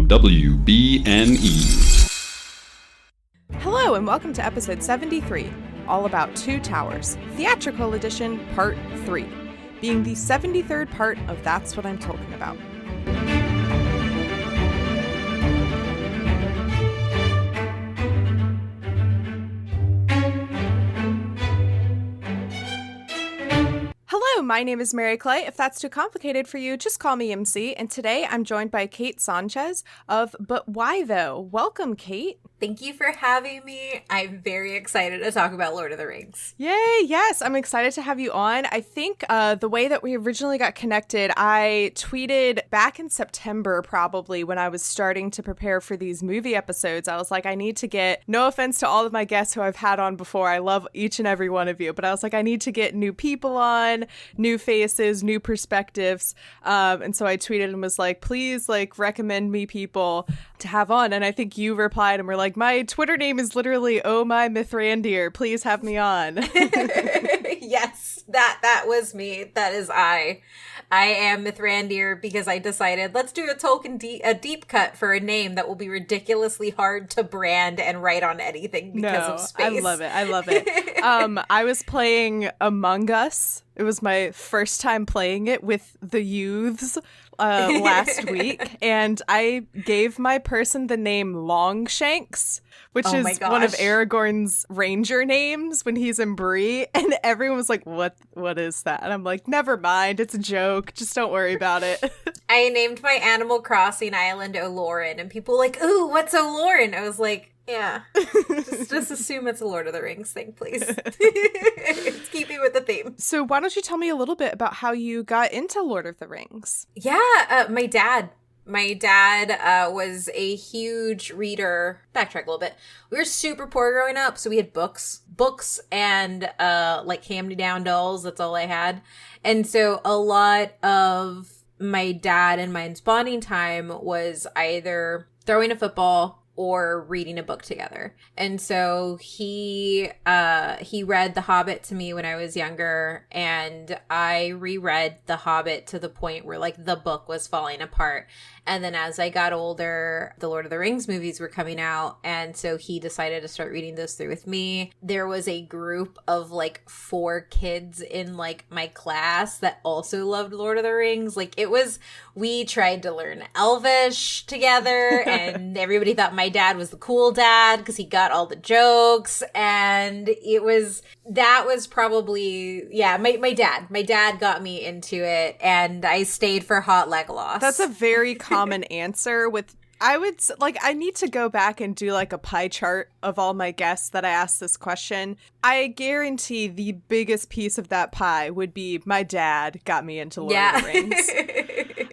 WBNE. Hello and welcome to episode 73, all about Two Towers, Theatrical Edition, Part 3, being the 73rd part of That's What I'm Talking About. Hello, my name is Mary Clay. If that's too complicated for you, just call me MC. And today I'm joined by Kate Sánchez of But Why Though? Welcome, Kate. Thank you for having me. I'm very excited to talk about Lord of the Rings. Yay, yes, I'm excited to have you on. I think the way that we originally got connected, I tweeted back in September probably when I was starting to prepare for these movie episodes. I was like, I need to get, no offense to all of my guests who I've had on before, I love each and every one of you, but I was like, I need to get new people on, new faces, new perspectives. And so I tweeted and was like, please recommend me people to have on. And I think you replied and were like, my Twitter name is literally Oh My Mithrandir. Please have me on. Yes, that was me. That is I. I am Mithrandir because I decided let's do a Tolkien deep cut for a name that will be ridiculously hard to brand and write on anything because of space. I love it. I was playing Among Us. It was my first time playing it with the youths last week, and I gave my person the name Longshanks, which is one of Aragorn's ranger names when he's in Bree, and everyone was like, what is that? And I'm like, never mind, it's a joke, just don't worry about it. I named my Animal Crossing island Olorin, and people were like, ooh, what's Olorin? I was like, yeah, just assume it's a Lord of the Rings thing, please. It's keeping with the theme. So why don't you tell me a little bit about how you got into Lord of the Rings? Yeah, my dad. My dad was a huge reader. Backtrack a little bit. We were super poor growing up, so we had books and hand-me-down dolls. That's all I had. And so a lot of my dad and my bonding time was either throwing a football or reading a book together. And so he read The Hobbit to me when I was younger, and I reread The Hobbit to the point where the book was falling apart. And then as I got older, the Lord of the Rings movies were coming out, and so he decided to start reading those through with me. There was a group of 4 kids in my class that also loved Lord of the Rings. We tried to learn Elvish together, and everybody thought my dad was the cool dad because he got all the jokes, and that was probably, my dad got me into it, and I stayed for Hot Legolas. That's a very common answer with, I need to go back and do a pie chart of all my guests that I asked this question. I guarantee the biggest piece of that pie would be my dad got me into Lord of the Rings.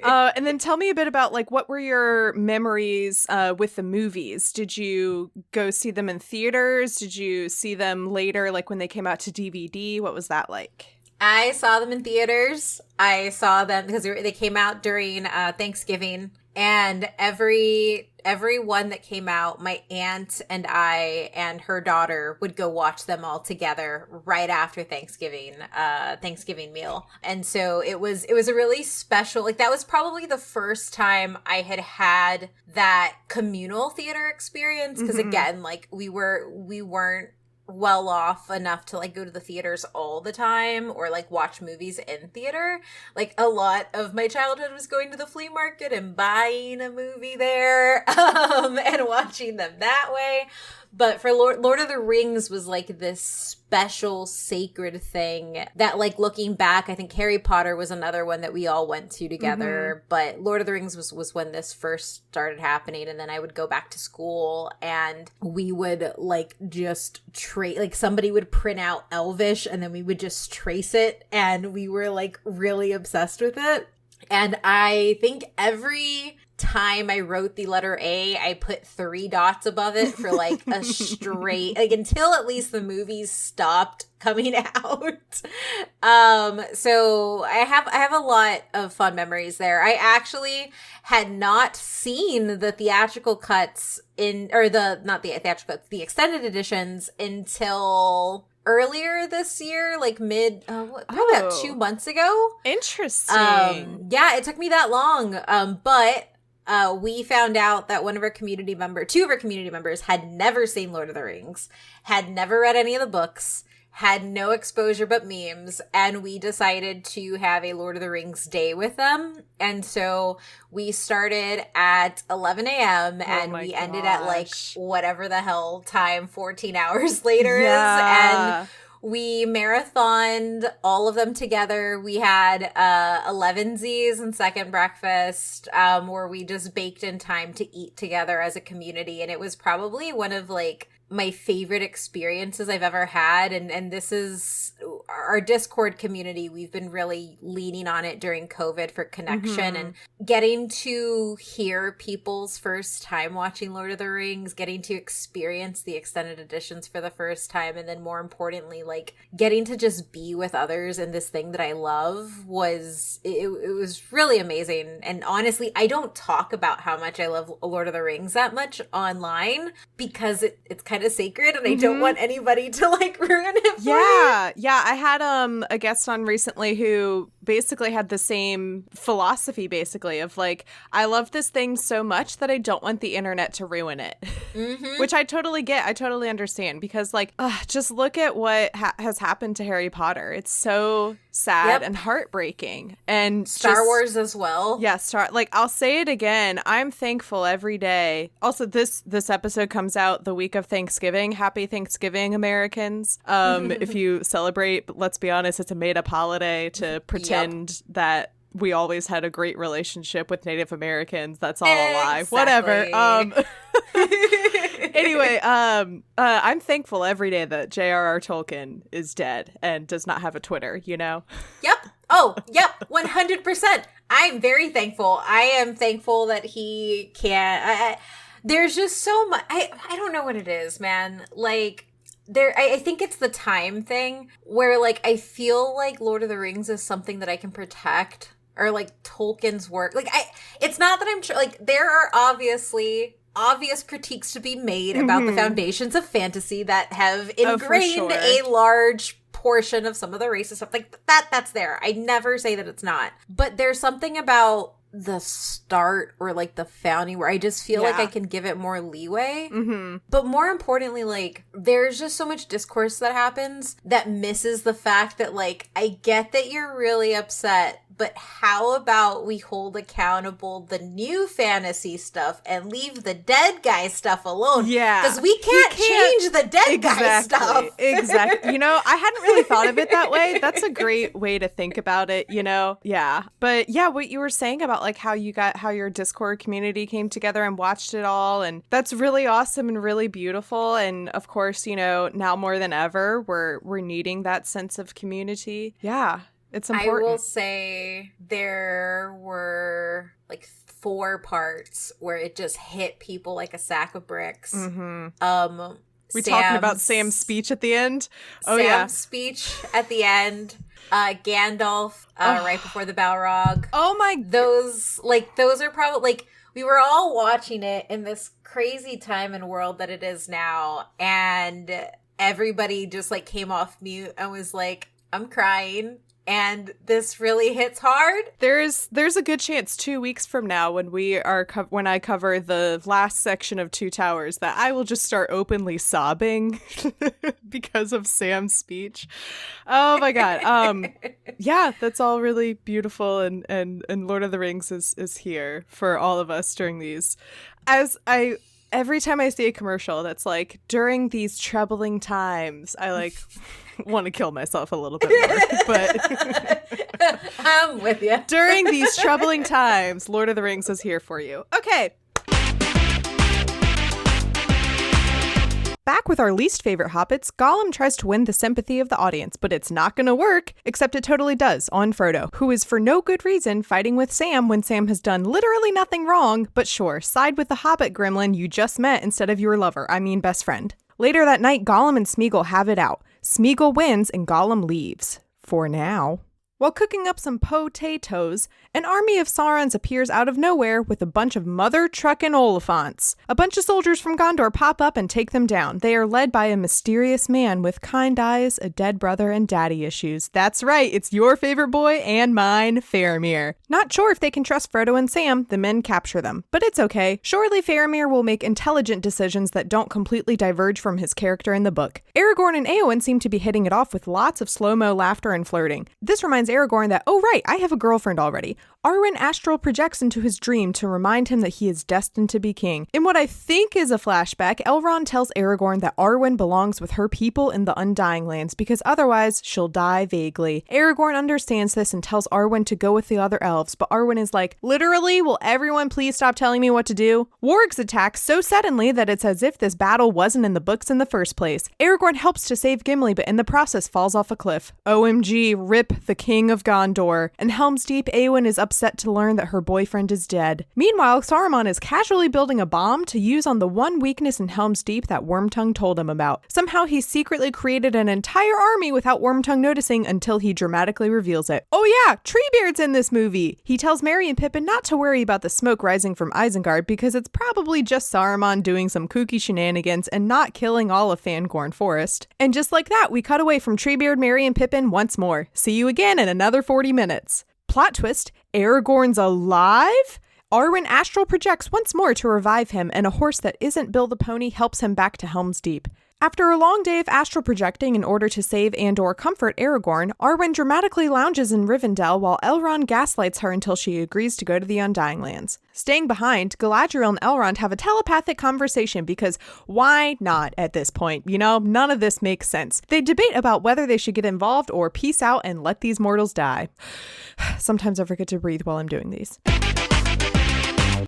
And then tell me a bit about what were your memories with the movies? Did you go see them in theaters? Did you see them later, when they came out to DVD? What was that like? I saw them in theaters. I saw them because they came out during Thanksgiving. And every one that came out, my aunt and I and her daughter would go watch them all together right after Thanksgiving meal. And so it was a really special, that was probably the first time I had that communal theater experience. Because again, we weren't well off enough to go to the theaters all the time or watch movies in theater. A lot of my childhood was going to the flea market and buying a movie there and watching them that way. But for Lord of the Rings was this special sacred thing that looking back, I think Harry Potter was another one that we all went to together. But Lord of the Rings was when this first started happening. And then I would go back to school and we would just somebody would print out Elvish and then we would just trace it. And we were really obsessed with it. And I think every time I wrote the letter A, I put 3 dots above it for a straight, until at least the movies stopped coming out. So I have a lot of fun memories there. I actually had not seen the theatrical cuts not the theatrical cuts, the extended editions until earlier this year, probably about 2 months ago. Interesting. Yeah, it took me that long. But we found out that two of our community members had never seen Lord of the Rings, had never read any of the books, had no exposure but memes, and we decided to have a Lord of the Rings day with them. And so we started at 11 a.m. and we ended at like whatever the hell time 14 hours later is. And we marathoned all of them together. We had 11sies and second breakfast, where we just baked in time to eat together as a community. And it was probably one of like my favorite experiences I've ever had. And this is our Discord community. We've been really leaning on it during COVID for connection and getting to hear people's first time watching Lord of the Rings, getting to experience the extended editions for the first time. And then more importantly, like getting to just be with others in this thing that I love was really amazing. And honestly, I don't talk about how much I love Lord of the Rings that much online because it's kind of sacred and I don't want anybody to like ruin it for me. Yeah, I had a guest on recently who basically had the same philosophy basically of like, I love this thing so much that I don't want the internet to ruin it. Which I totally get. I totally understand because like, just look at what has happened to Harry Potter. It's so sad and heartbreaking. And Star Wars as well. Yeah, like I'll say it again. I'm thankful every day. Also, this episode comes out the week of Thanksgiving. Happy Thanksgiving, Americans. If you celebrate, but let's be honest, it's a made-up holiday to pretend that we always had a great relationship with Native Americans. That's all a lie. Whatever. Anyway, I'm thankful every day that J.R.R. Tolkien is dead and does not have a Twitter, you know? Yep. Oh, yep. 100%. I'm very thankful. I am thankful that he can't. There's just so much. I don't know what it is, man. Like, I think it's the time thing where, like, I feel like Lord of the Rings is something that I can protect, or like Tolkien's work. Like, it's not that I'm like, there are obvious critiques to be made about the foundations of fantasy that have ingrained a large portion of some of the racist stuff. Like that's there. I never say that it's not. But there's something about the start or like the founding where I just feel like I can give it more leeway. But more importantly, like there's just so much discourse that happens that misses the fact that like I get that you're really upset, but how about we hold accountable the new fantasy stuff and leave the dead guy stuff alone? Yeah. Because we can't change the dead guy stuff. Exactly. You know, I hadn't really thought of it that way. That's a great way to think about it, you know? Yeah. But yeah, what you were saying about like how your Discord community came together and watched it all. And that's really awesome and really beautiful. And of course, you know, now more than ever, we're needing that sense of community. Yeah. It's important. I will say there were like 4 parts where it just hit people like a sack of bricks. We talking about Sam's speech at the end? Oh, Sam's speech at the end. Gandalf right before the Balrog. Oh my! Those are probably like we were all watching it in this crazy time and world that it is now, and everybody just like came off mute and was like, "I'm crying." And this really hits hard. There's a good chance 2 weeks from now when when I cover the last section of Two Towers that I will just start openly sobbing because of Sam's speech. Oh my God. Yeah, that's all really beautiful and Lord of the Rings is here for all of us during these. Every time I see a commercial that's like, during these troubling times, I like want to kill myself a little bit more. But I'm with you. During these troubling times, Lord of the Rings is here for you. Okay. Back with our least favorite hobbits, Gollum tries to win the sympathy of the audience, but it's not going to work, except it totally does on Frodo, who is for no good reason fighting with Sam when Sam has done literally nothing wrong, but sure, side with the hobbit gremlin you just met instead of your lover, I mean best friend. Later that night, Gollum and Smeagol have it out. Smeagol wins and Gollum leaves. For now. While cooking up some potatoes, an army of Saurons appears out of nowhere with a bunch of mother truckin' Oliphants. A bunch of soldiers from Gondor pop up and take them down. They are led by a mysterious man with kind eyes, a dead brother, and daddy issues. That's right, it's your favorite boy and mine, Faramir. Not sure if they can trust Frodo and Sam, the men capture them. But it's okay. Surely Faramir will make intelligent decisions that don't completely diverge from his character in the book. Aragorn and Éowyn seem to be hitting it off with lots of slow-mo laughter and flirting. This reminds Aragorn that, oh right, I have a girlfriend already. Arwen astral projects into his dream to remind him that he is destined to be king. In what I think is a flashback, Elrond tells Aragorn that Arwen belongs with her people in the Undying Lands because otherwise she'll die vaguely. Aragorn understands this and tells Arwen to go with the other elves, but Arwen is like, literally, will everyone please stop telling me what to do? Wargs attack so suddenly that it's as if this battle wasn't in the books in the first place. Aragorn helps to save Gimli, but in the process falls off a cliff. OMG, rip the king of Gondor. In Helm's Deep, Éowyn is upset to learn that her boyfriend is dead. Meanwhile, Saruman is casually building a bomb to use on the one weakness in Helm's Deep that Wormtongue told him about. Somehow he secretly created an entire army without Wormtongue noticing until he dramatically reveals it. Oh yeah, Treebeard's in this movie! He tells Merry and Pippin not to worry about the smoke rising from Isengard because it's probably just Saruman doing some kooky shenanigans and not killing all of Fangorn Forest. And just like that, we cut away from Treebeard, Merry, and Pippin once more. See you again in another 40 minutes. Plot twist, Aragorn's alive? Arwen astral projects once more to revive him, and a horse that isn't Bill the Pony helps him back to Helm's Deep. After a long day of astral projecting in order to save and/or comfort Aragorn, Arwen dramatically lounges in Rivendell while Elrond gaslights her until she agrees to go to the Undying Lands. Staying behind, Galadriel and Elrond have a telepathic conversation because why not at this point? You know, none of this makes sense. They debate about whether they should get involved or peace out and let these mortals die. Sometimes I forget to breathe while I'm doing these.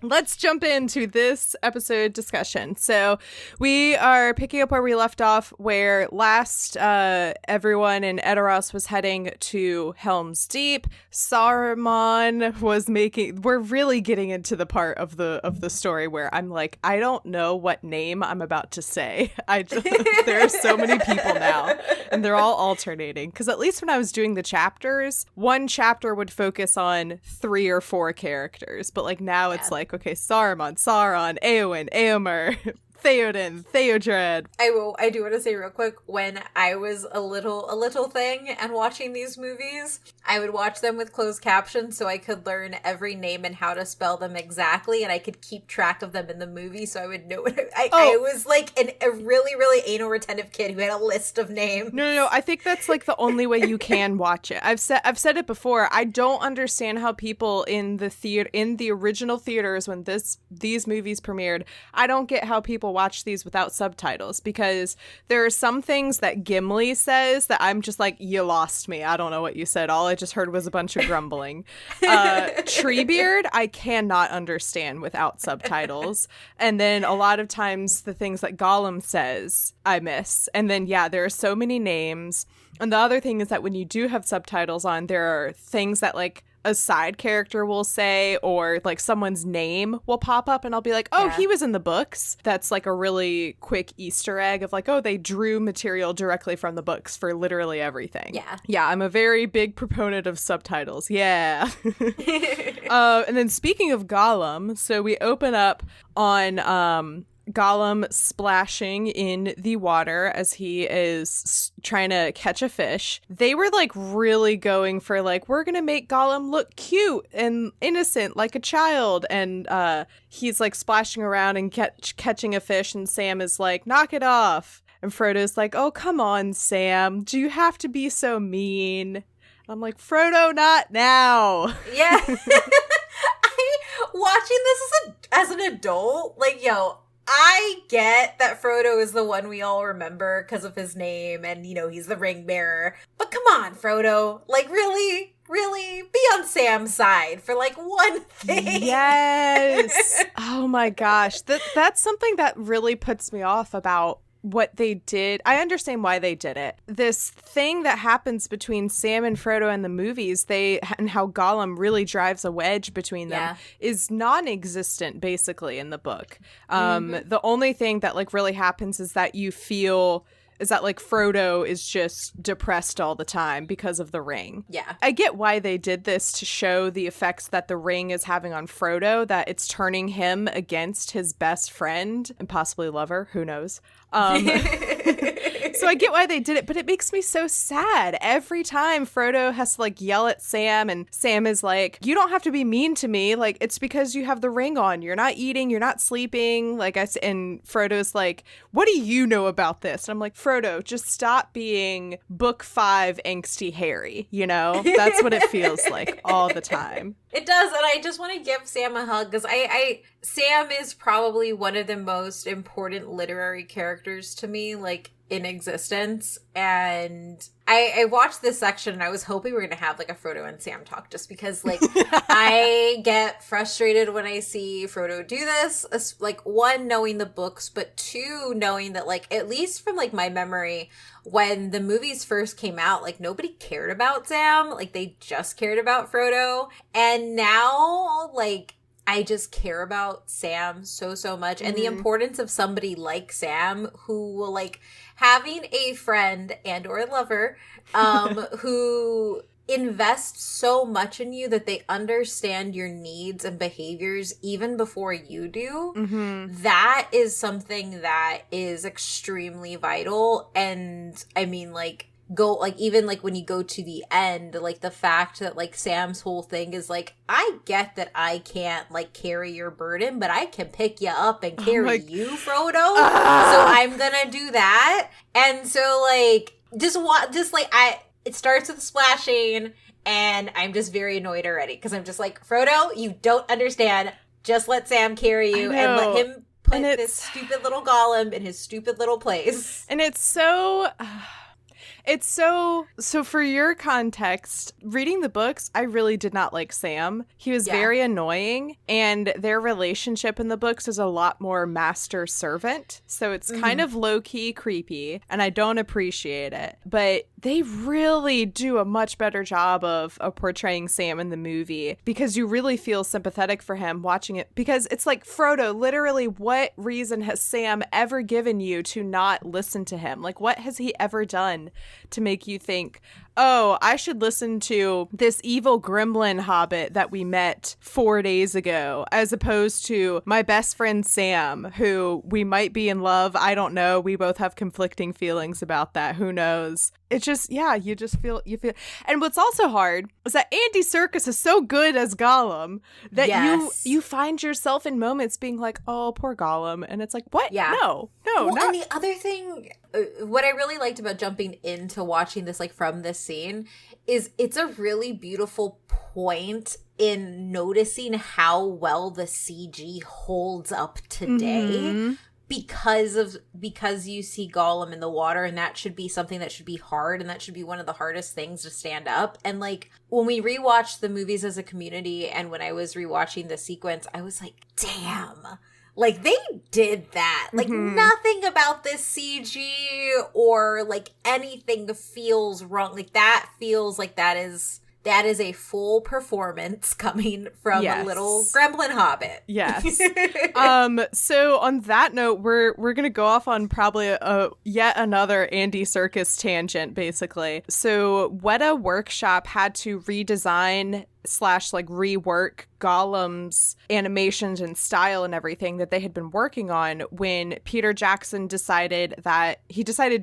Let's jump into this episode discussion. So we are picking up where we left off, where last everyone in Edoras was heading to Helm's Deep. Saruman was making... We're really getting into the part of the story where I'm like, I don't know what name I'm about to say. There are so many people now, and they're all alternating. Because at least when I was doing the chapters, one chapter would focus on 3 or 4 characters. But like now it's like, okay, Saruman, Sauron, Éowyn, Éomer, Theoden, Theodred. I do want to say real quick, when I was a little thing and watching these movies, I would watch them with closed captions so I could learn every name and how to spell them exactly, and I could keep track of them in the movie so I would know what I was like a really, really anal retentive kid who had a list of names. No, I think that's like the only way you can watch it. I've said it before. I don't understand how people in the original theaters when these movies premiered, I don't get how people watch these without subtitles, because there are some things that Gimli says that I'm just like, you lost me. I don't know what you said. All I just heard was a bunch of grumbling. Treebeard, I cannot understand without subtitles. And then a lot of times the things that Gollum says, I miss. And then, yeah, there are so many names. And the other thing is that when you do have subtitles on, there are things that like a side character will say, or like someone's name will pop up and I'll be like, oh, he was in the books. That's like a really quick Easter egg of like, oh, they drew material directly from the books for literally everything. Yeah, I'm a very big proponent of subtitles. Yeah. And then speaking of Gollum, so we open up on Gollum splashing in the water as he is trying to catch a fish. They were like really going for like, we're gonna make Gollum look cute and innocent like a child, and he's like splashing around and catching a fish, and Sam is like, knock it off, and Frodo's like, oh come on Sam, do you have to be so mean? I'm like, Frodo, not now. Yeah. Watching this as an adult, like, yo, I get that Frodo is the one we all remember because of his name and, you know, he's the ring bearer. But come on, Frodo. Like, really be on Sam's side for, like, one thing. Yes. Oh, my gosh. That's something that really puts me off about what they did. I understand why they did it. This thing that happens between Sam and Frodo in the movies, and how Gollum really drives a wedge between them, is non-existent basically in the book. The only thing that like really happens is that you feel is that like Frodo is just depressed all the time because of the ring. Yeah. I get why they did this, to show the effects that the ring is having on Frodo, that it's turning him against his best friend and possibly lover, who knows. So I get why they did it, but it makes me so sad. Every time Frodo has to like yell at Sam, and Sam is like, you don't have to be mean to me. Like, it's because you have the ring on. You're not eating. You're not sleeping. And Frodo's like, what do you know about this? And I'm like, Frodo, just stop being book 5 angsty Harry. You know, that's what it feels like all the time. It does, and I just want to give Sam a hug, because Sam is probably one of the most important literary characters to me, like, in existence. And I watched this section and I was hoping we were going to have like a Frodo and Sam talk, just because like I get frustrated when I see Frodo do this, like, one, knowing the books, but two, knowing that like, at least from like my memory, when the movies first came out, like nobody cared about Sam, like they just cared about Frodo. And now like I just care about Sam so much, and the importance of somebody like Sam, who will like, having a friend and or a lover who invests so much in you that they understand your needs and behaviors even before you do. That is something that is extremely vital. And I mean, like, even like when you go to the end, like the fact that like Sam's whole thing is like, I get that I can't like carry your burden, but I can pick you up and carry you, Frodo. So I'm gonna do that. And so like, it starts with splashing, and I'm just very annoyed already, because I'm just like, Frodo, you don't understand. Just let Sam carry you and let him put this stupid little Gollum in his stupid little place. And it's so... So for your context, reading the books, I really did not like Sam. He was very annoying, and their relationship in the books is a lot more master-servant. So it's kind of low-key creepy, and I don't appreciate it. But they really do a much better job of portraying Sam in the movie, because you really feel sympathetic for him watching it. Because it's like, Frodo, literally, what reason has Sam ever given you to not listen to him? Like, what has he ever done to make you think, oh, I should listen to this evil gremlin hobbit that we met 4 days ago, as opposed to my best friend Sam, who we might be in love. I don't know. We both have conflicting feelings about that. Who knows? It's just, you feel. And what's also hard is that Andy Serkis is so good as Gollum that you find yourself in moments being like, oh, poor Gollum. And it's like, what? Yeah. No, well, not. And the other thing, what I really liked about jumping into watching this, like, from this scene, is it's a really beautiful point in noticing how well the CG holds up today. Because you see Gollum in the water, and that should be something that should be hard, and that should be one of the hardest things to stand up. And like, when we rewatched the movies as a community, and when I was rewatching the sequence, I was like, damn, like they did that. Like nothing about this CG or like anything feels wrong. Like that feels like that is a full performance coming from a little gremlin hobbit. Yes. So on that note, we're gonna go off on probably yet another Andy Serkis tangent, basically. So Weta Workshop had to redesign / like rework Gollum's animations and style and everything that they had been working on when Peter Jackson decided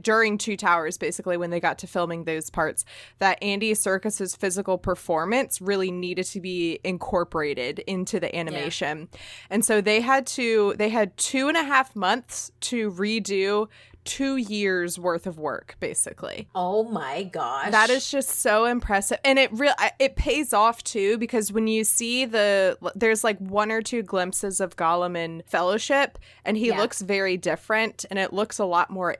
during Two Towers, basically, when they got to filming those parts, that Andy Serkis's physical performance really needed to be incorporated into the animation. And so they had 2.5 months to redo 2 years worth of work, basically. Oh my gosh. That is just so impressive. And it pays off too, because when you see there's like 1 or 2 glimpses of Gollum in Fellowship, and he looks very different, and it looks a lot more,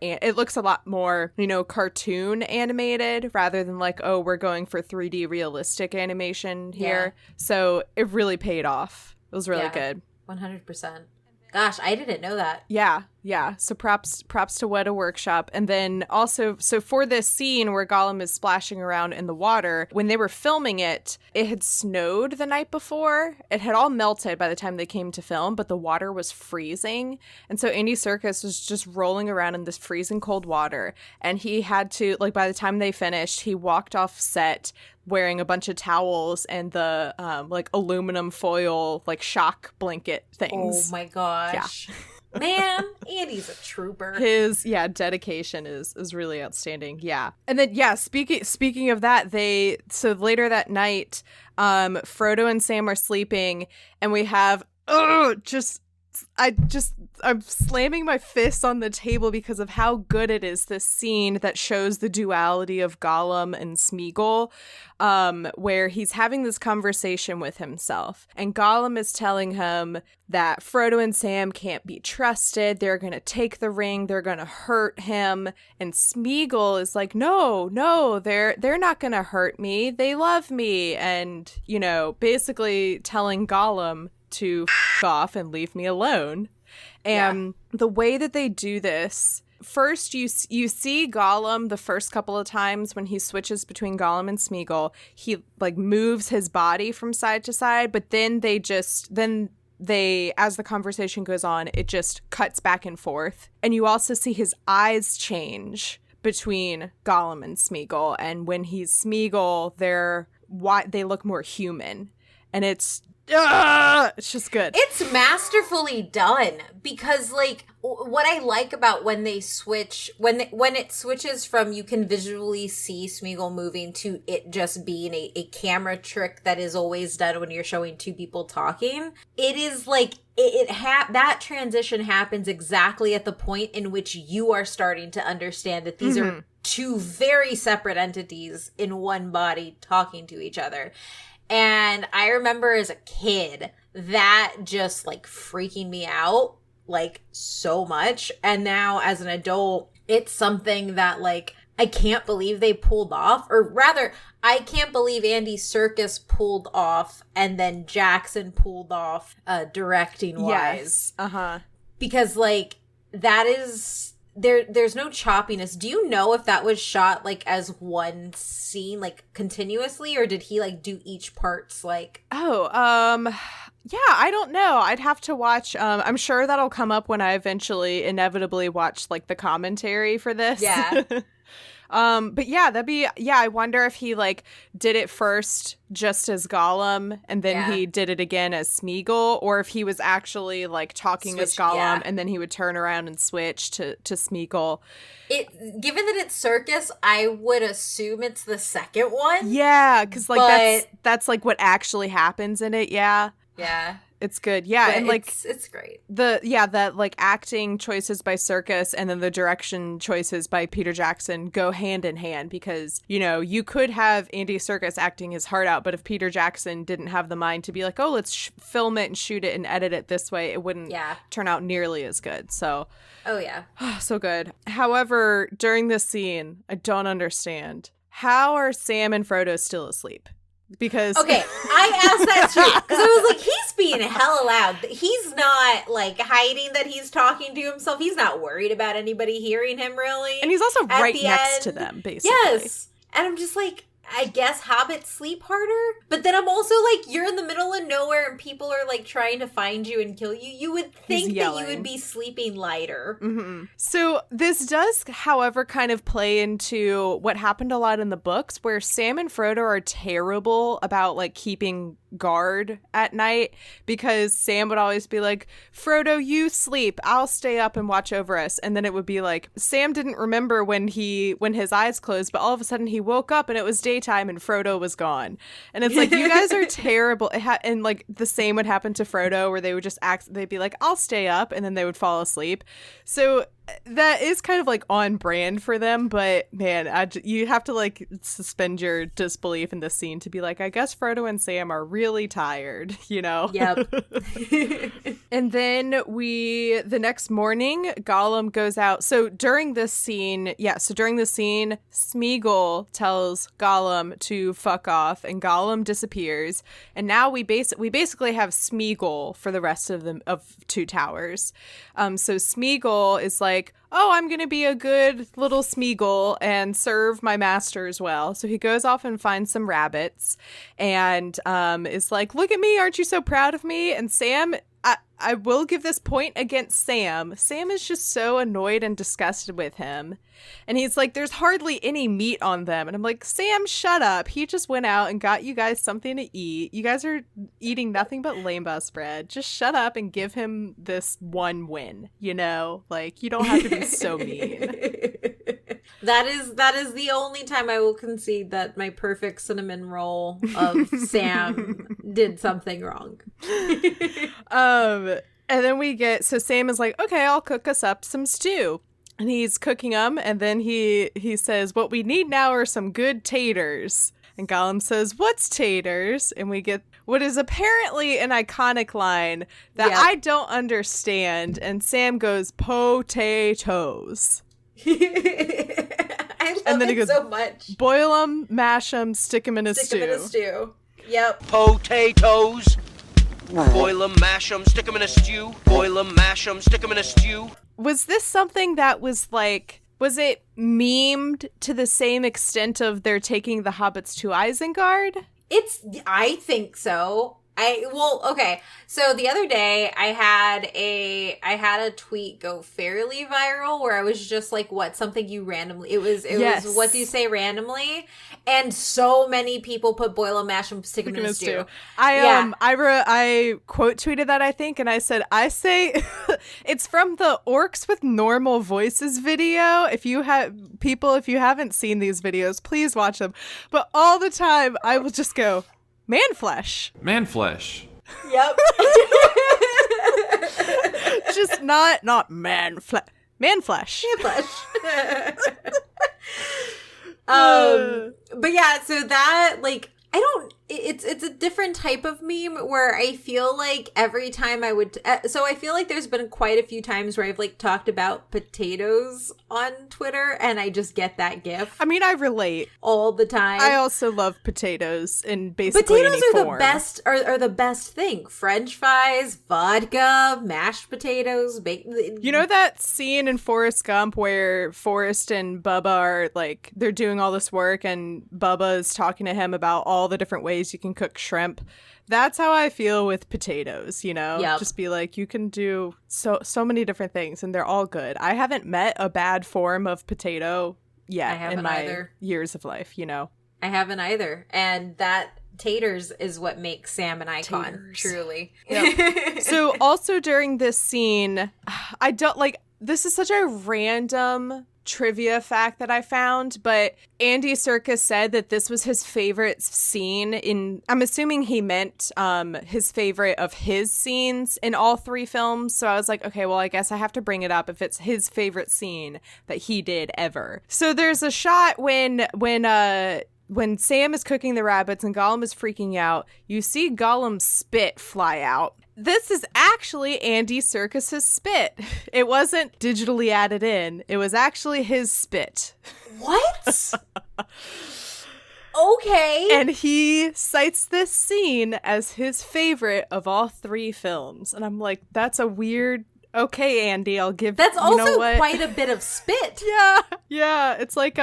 cartoon animated rather than like, oh, we're going for 3D realistic animation here. So it really paid off. It was really good. 100%. Gosh, I didn't know that. Yeah. So props to Weta Workshop. And then also, so for this scene where Gollum is splashing around in the water, when they were filming it, it had snowed the night before. It had all melted by the time they came to film, but the water was freezing. And so Andy Serkis was just rolling around in this freezing cold water. And he had to, like, by the time they finished, he walked off set wearing a bunch of towels and the like aluminum foil like shock blanket things. Oh my gosh. Yeah. Man, Andy's a trooper. His dedication is really outstanding. Yeah. And then speaking of that, so later that night, Frodo and Sam are sleeping and we have I'm slamming my fists on the table because of how good it is, this scene that shows the duality of Gollum and Smeagol, where he's having this conversation with himself. And Gollum is telling him that Frodo and Sam can't be trusted. They're going to take the ring. They're going to hurt him. And Smeagol is like, no, they're not going to hurt me. They love me. And, basically telling Gollum to f off and leave me alone. And the way that they do this, first you see Gollum the first couple of times when he switches between Gollum and Smeagol, he like moves his body from side to side, but then as the conversation goes on, it just cuts back and forth. And you also see his eyes change between Gollum and Smeagol, and when he's Smeagol, they look more human. And it's just good. It's masterfully done because, like, what I like about when they switch, when it switches from you can visually see Smeagol moving to it just being a camera trick that is always done when you're showing two people talking. It is like that transition happens exactly at the point in which you are starting to understand that these are two very separate entities in one body talking to each other. And I remember as a kid, that just, like, freaking me out, like, so much. And now as an adult, it's something that, like, I can't believe they pulled off. Or rather, I can't believe Andy Serkis pulled off and then Jackson pulled off directing-wise. Yes. Uh-huh. Because, like, that is... There's no choppiness. Do you know if that was shot, like, as one scene, like, continuously, or did he, like, do each parts, like... Yeah, I don't know. I'd have to watch. I'm sure that'll come up when I inevitably watch, like, the commentary for this. Yeah. But yeah, I wonder if he, like, did it first just as Gollum and then he did it again as Smeagol, or if he was actually, like, talking as Gollum and then he would turn around and switch to Smeagol. Given that it's Serkis, I would assume it's the second one. Yeah, because, like, that's like what actually happens in it. Yeah. Yeah. It's good. Yeah. But and like it's great. That like acting choices by Serkis and then the direction choices by Peter Jackson go hand in hand because, you could have Andy Serkis acting his heart out, but if Peter Jackson didn't have the mind to be like, oh, let's film it and shoot it and edit it this way, it wouldn't turn out nearly as good. So. Oh, yeah. So good. However, during this scene, I don't understand. How are Sam and Frodo still asleep? Because okay, I asked that too because I was like, he's being hella loud. He's not like hiding that he's talking to himself. He's not worried about anybody hearing him really. And he's also right next to them, basically. Yes, and I'm just like, I guess hobbits sleep harder. But then I'm also like, you're in the middle of nowhere and people are like trying to find you and kill you. You would think that you would be sleeping lighter. Mm-hmm. So this does, however, kind of play into what happened a lot in the books where Sam and Frodo are terrible about like keeping guard at night because Sam would always be like, Frodo, you sleep, I'll stay up and watch over us. And then it would be like, Sam didn't remember when his eyes closed, but all of a sudden he woke up and it was daytime and Frodo was gone. And it's like, you guys are terrible. And like the same would happen to Frodo where they would just they'd be like, I'll stay up, and then they would fall asleep. So that is kind of like on brand for them, but man, you have to like suspend your disbelief in this scene to be like, I guess Frodo and Sam are really tired, you know? Yep. And then the next morning, Gollum goes out. So during this scene, Smeagol tells Gollum to fuck off, and Gollum disappears. And now we basically have Smeagol for the rest of Two Towers. So Smeagol is like, oh, I'm going to be a good little Smeagol and serve my masters well. So he goes off and finds some rabbits and is like, look at me. Aren't you so proud of me? And Sam, I will give this point against Sam. Sam is just so annoyed and disgusted with him. And he's like, there's hardly any meat on them. And I'm like, Sam, shut up. He just went out and got you guys something to eat. You guys are eating nothing but lame bus bread. Just shut up and give him this one win, you know? Like, you don't have to be so mean. That is the only time I will concede that my perfect cinnamon roll of Sam did something wrong. And then so Sam is like, okay, I'll cook us up some stew. And he's cooking them, and then he says, what we need now are some good taters. And Gollum says, what's taters? And we get what is apparently an iconic line that I don't understand. And Sam goes, potatoes. I love it goes, so much. Boil them, mash them, stick them in a stew. Stick them in a stew. Yep. Potatoes. Boil them, mash them, stick them in a stew. Boil them, mash them, stick them in a stew. Was this something that was like, was it memed to the same extent of they're taking the hobbits to Isengard? I think so. Okay. So the other day I had a tweet go fairly viral where I was just like, what, something you randomly, it was what do you say randomly? And so many people put boil and mash and stick them in a stew. I quote tweeted that, I think, and I said, I say it's from the Orcs with Normal Voices video. If you haven't seen these videos, please watch them. But all the time I will just go, man flesh. Yep. Just not man flesh. Man flesh. But yeah, so that, like, it's a different type of meme where I feel like every time I feel like there's been quite a few times where I've like talked about potatoes on Twitter and I just get that gif. I mean, I relate all the time. I also love potatoes in basically any form. Are the best thing. French fries, vodka, mashed potatoes, You know that scene in Forrest Gump where Forrest and Bubba are like, they're doing all this work and Bubba is talking to him about all the different ways you can cook shrimp? That's how I feel with potatoes, you know? Yep. Just be like, you can do so many different things and they're all good. I haven't met a bad form of potato yet in my years of life, you know? I haven't either. And that taters is what makes Sam an icon, truly. Yep. So also during this scene, this is such a random trivia fact that I found, but Andy Serkis said that this was his favorite scene I'm assuming he meant his favorite of his scenes in all three films. So I was like, okay, well, I guess I have to bring it up if it's his favorite scene that he did ever. So there's a shot when Sam is cooking the rabbits and Gollum is freaking out, you see Gollum's spit fly out. This is actually Andy Serkis's spit. It wasn't digitally added in. It was actually his spit. What? Okay. And he cites this scene as his favorite of all three films. And I'm like, that's a weird... Okay, Andy, I'll give... That's also quite a bit of spit. Yeah. It's like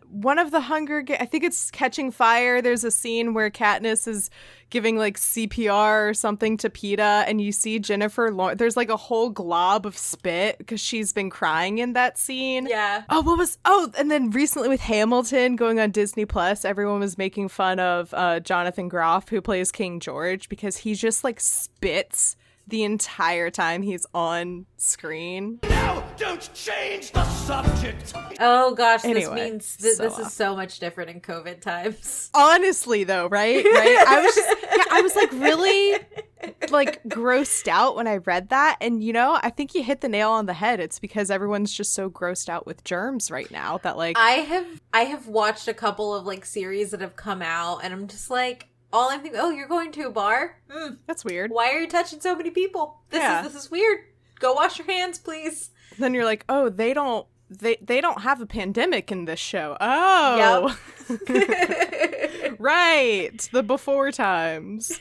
one of the Hunger Games... I think it's Catching Fire. There's a scene where Katniss is giving like CPR or something to Peeta, and you see Jennifer Lawrence. There's like a whole glob of spit because she's been crying in that scene. Yeah. And then recently with Hamilton going on Disney Plus, everyone was making fun of Jonathan Groff, who plays King George, because he just like spits the entire time he's on screen. No, don't change the subject. Oh gosh, anyway, this is so much different in COVID times. Honestly though, right? I was like, really? get like grossed out when I read that. And, you know, I think you hit the nail on the head. It's because everyone's just so grossed out with germs right now that like I have watched a couple of like series that have come out and I'm just like, all I'm thinking, oh, you're going to a bar? That's weird. Why are you touching so many people? This is weird. Go wash your hands, please. Then you're like, oh, they don't have a pandemic in this show. Oh. Yep. Right. The before times.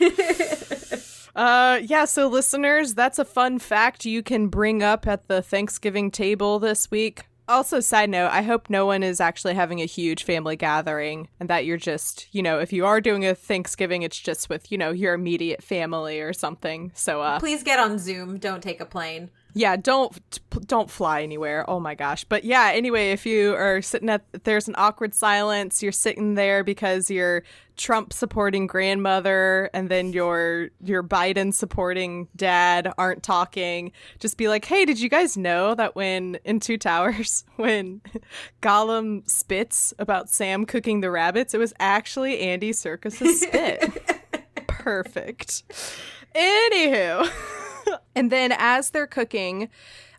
Yeah, so listeners, that's a fun fact you can bring up at the Thanksgiving table this week. Also, side note, I hope no one is actually having a huge family gathering and that you're just, you know, if you are doing a Thanksgiving, it's just with, you know, your immediate family or something. So please get on Zoom. Don't take a plane. Yeah, don't fly anywhere. Oh my gosh. But yeah, anyway, if you are there's an awkward silence, you're sitting there because your Trump supporting grandmother and then your Biden supporting dad aren't talking, just be like, hey, did you guys know that when in Two Towers, when Gollum spits about Sam cooking the rabbits, it was actually Andy Serkis's spit. Perfect. Anywho. And then as they're cooking,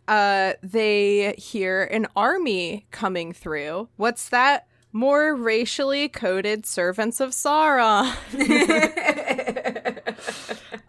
they hear an army coming through. What's that? More racially coded servants of Sauron.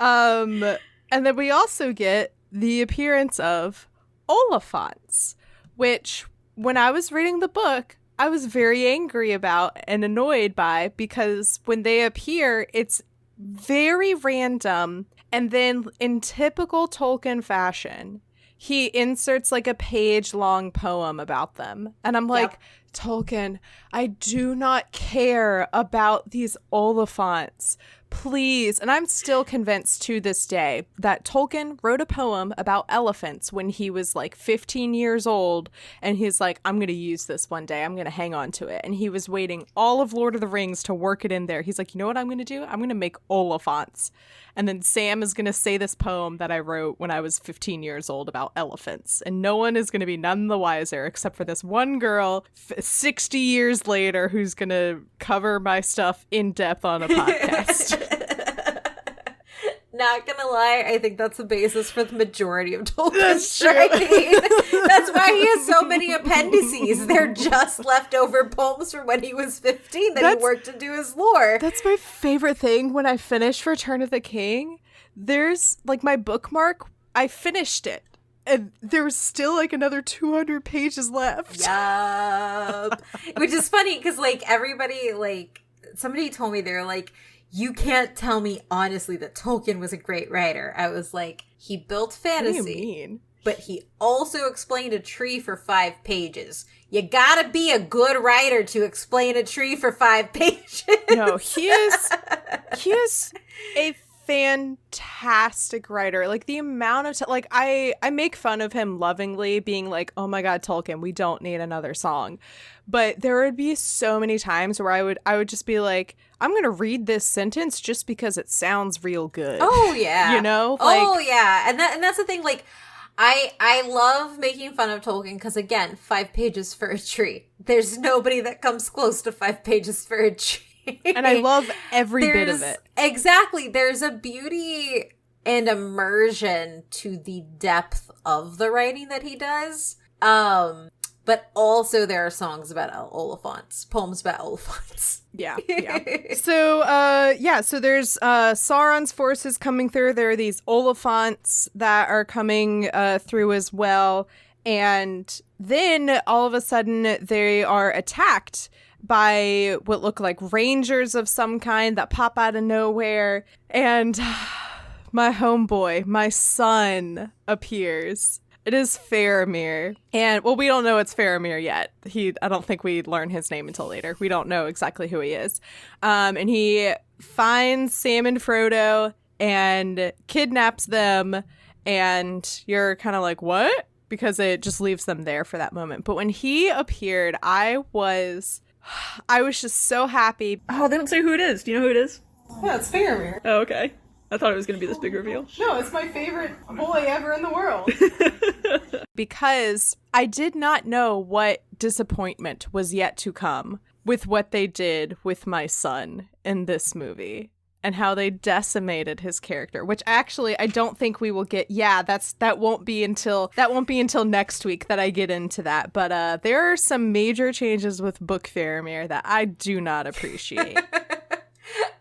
And then we also get the appearance of Oliphants, which when I was reading the book, I was very angry about and annoyed by, because when they appear, it's very random. And then in typical Tolkien fashion, he inserts like a page-long poem about them. And I'm like, Tolkien, I do not care about these Oliphants. Please. And I'm still convinced to this day that Tolkien wrote a poem about elephants when he was like 15 years old. And he's like, I'm going to use this one day. I'm going to hang on to it. And he was waiting all of Lord of the Rings to work it in there. He's like, you know what I'm going to do? I'm going to make Oliphants. And then Sam is going to say this poem that I wrote when I was 15 years old about elephants. And no one is going to be none the wiser except for this one girl 60 years later who's going to cover my stuff in depth on a podcast. Not gonna lie, I think that's the basis for the majority of Tolkien's writing. That's why he has so many appendices. They're just leftover poems from when he was 15 that he worked to do his lore. That's my favorite thing when I finished Return of the King. There's, like, my bookmark, I finished it. And there was still, like, another 200 pages left. Yup. Which is funny, because, like, everybody, like, somebody told me, they're like, you can't tell me honestly that Tolkien was a great writer. I was like, he built fantasy. What do you mean? But he also explained a tree for 5 pages. You gotta be a good writer to explain a tree for 5 pages. No, he is a fantastic writer. Like, the amount of like I make fun of him lovingly, being like, oh my god, Tolkien, we don't need another song. But there would be so many times where I would just be like, I'm gonna read this sentence just because it sounds real good. Oh yeah. You know? Like, oh yeah. And that's the thing, like, I love making fun of Tolkien because, again, 5 pages for a tree. There's nobody that comes close to 5 pages for a tree. And I love every bit of it. Exactly. There's a beauty and immersion to the depth of the writing that he does. But also there are songs about Oliphants, poems about Oliphants. Yeah. So there's Sauron's forces coming through. There are these Oliphants that are coming through as well. And then all of a sudden they are attacked by what look like rangers of some kind that pop out of nowhere. And my homeboy, my son, appears. It is Faramir. And, well, we don't know it's Faramir yet. I don't think we learn his name until later. We don't know exactly who he is. And he finds Sam and Frodo and kidnaps them. And you're kind of like, what? Because it just leaves them there for that moment. But when he appeared, I was just so happy. Oh, they don't say who it is. Do you know who it is? Yeah, it's Faramir. Oh, okay. I thought it was going to be this big reveal. No, it's my favorite boy ever in the world. Because I did not know what disappointment was yet to come with what they did with my son in this movie. and how they decimated his character, which actually I don't think we will get. Yeah, that won't be until next week that I get into that. But there are some major changes with Book Faramir that I do not appreciate.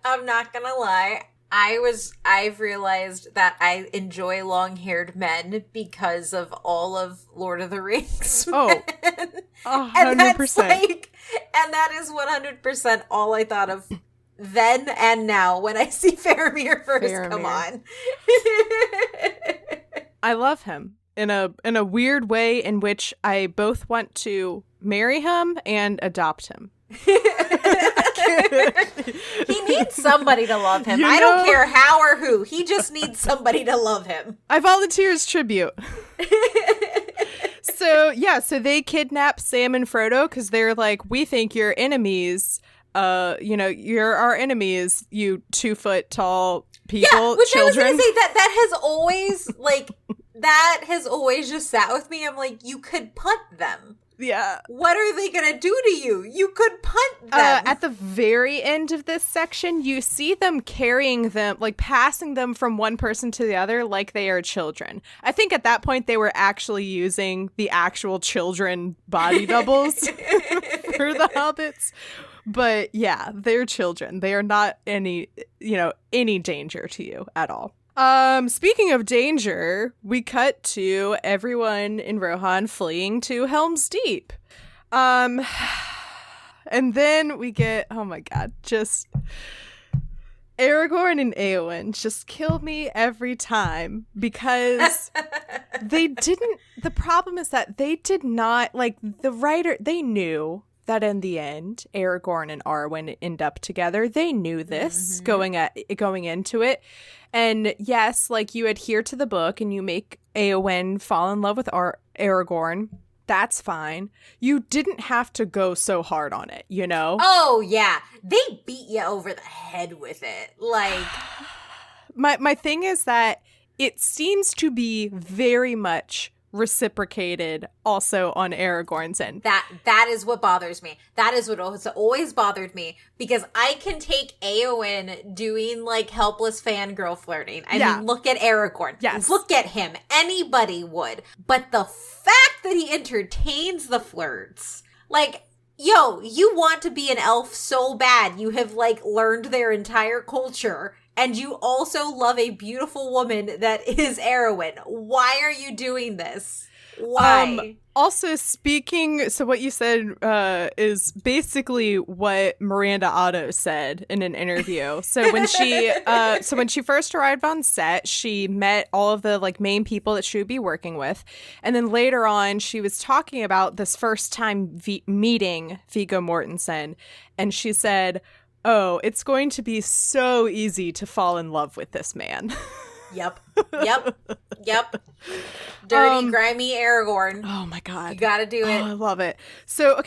I'm not gonna lie. I've realized that I enjoy long-haired men because of all of Lord of the Rings. Oh, 100%. And that is 100% all I thought of then and now when I see Faramir first come on. I love him in a weird way in which I both want to marry him and adopt him. He needs somebody to love him. I don't care how or who. He just needs somebody to love him. I volunteer as tribute. So they kidnap Sam and Frodo because they're like, we think you're enemies. You're our enemies, you 2-foot tall people, yeah, which children. I was gonna say that has always just sat with me. I'm like, you could punt them. Yeah. What are they gonna do to you? You could punt them. At the very end of this section, you see them carrying them, like passing them from one person to the other like they are children. I think at that point they were actually using the actual children body doubles for the hobbits. But yeah, they're children. They are not any danger to you at all. Speaking of danger, we cut to everyone in Rohan fleeing to Helm's Deep. And then we get, oh my god, just Aragorn and Éowyn just kill me every time because the problem is that they did not, like, the writer, they knew that in the end, Aragorn and Arwen end up together. They knew this going into it. And yes, like, you adhere to the book and you make Éowyn fall in love with Aragorn. That's fine. You didn't have to go so hard on it, you know? Oh, yeah. They beat you over the head with it. Like, my thing is that it seems to be very much reciprocated also on Aragorn's end. That is what bothers me. That is what has always bothered me, because I can take Éowyn doing like helpless fangirl flirting. I mean, look at Aragorn. Yes. Look at him. Anybody would. But the fact that he entertains the flirts, like, yo, you want to be an elf so bad. You have like learned their entire culture. And you also love a beautiful woman that is Arwen. Why are you doing this? Why? Also, so what you said is basically what Miranda Otto said in an interview. So when she first arrived on set, she met all of the like main people that she would be working with, and then later on, she was talking about this first time meeting Viggo Mortensen, and she said, "Oh, it's going to be so easy to fall in love with this man." Yep. Dirty, grimy Aragorn. Oh my god. You gotta do it. Oh, I love it. So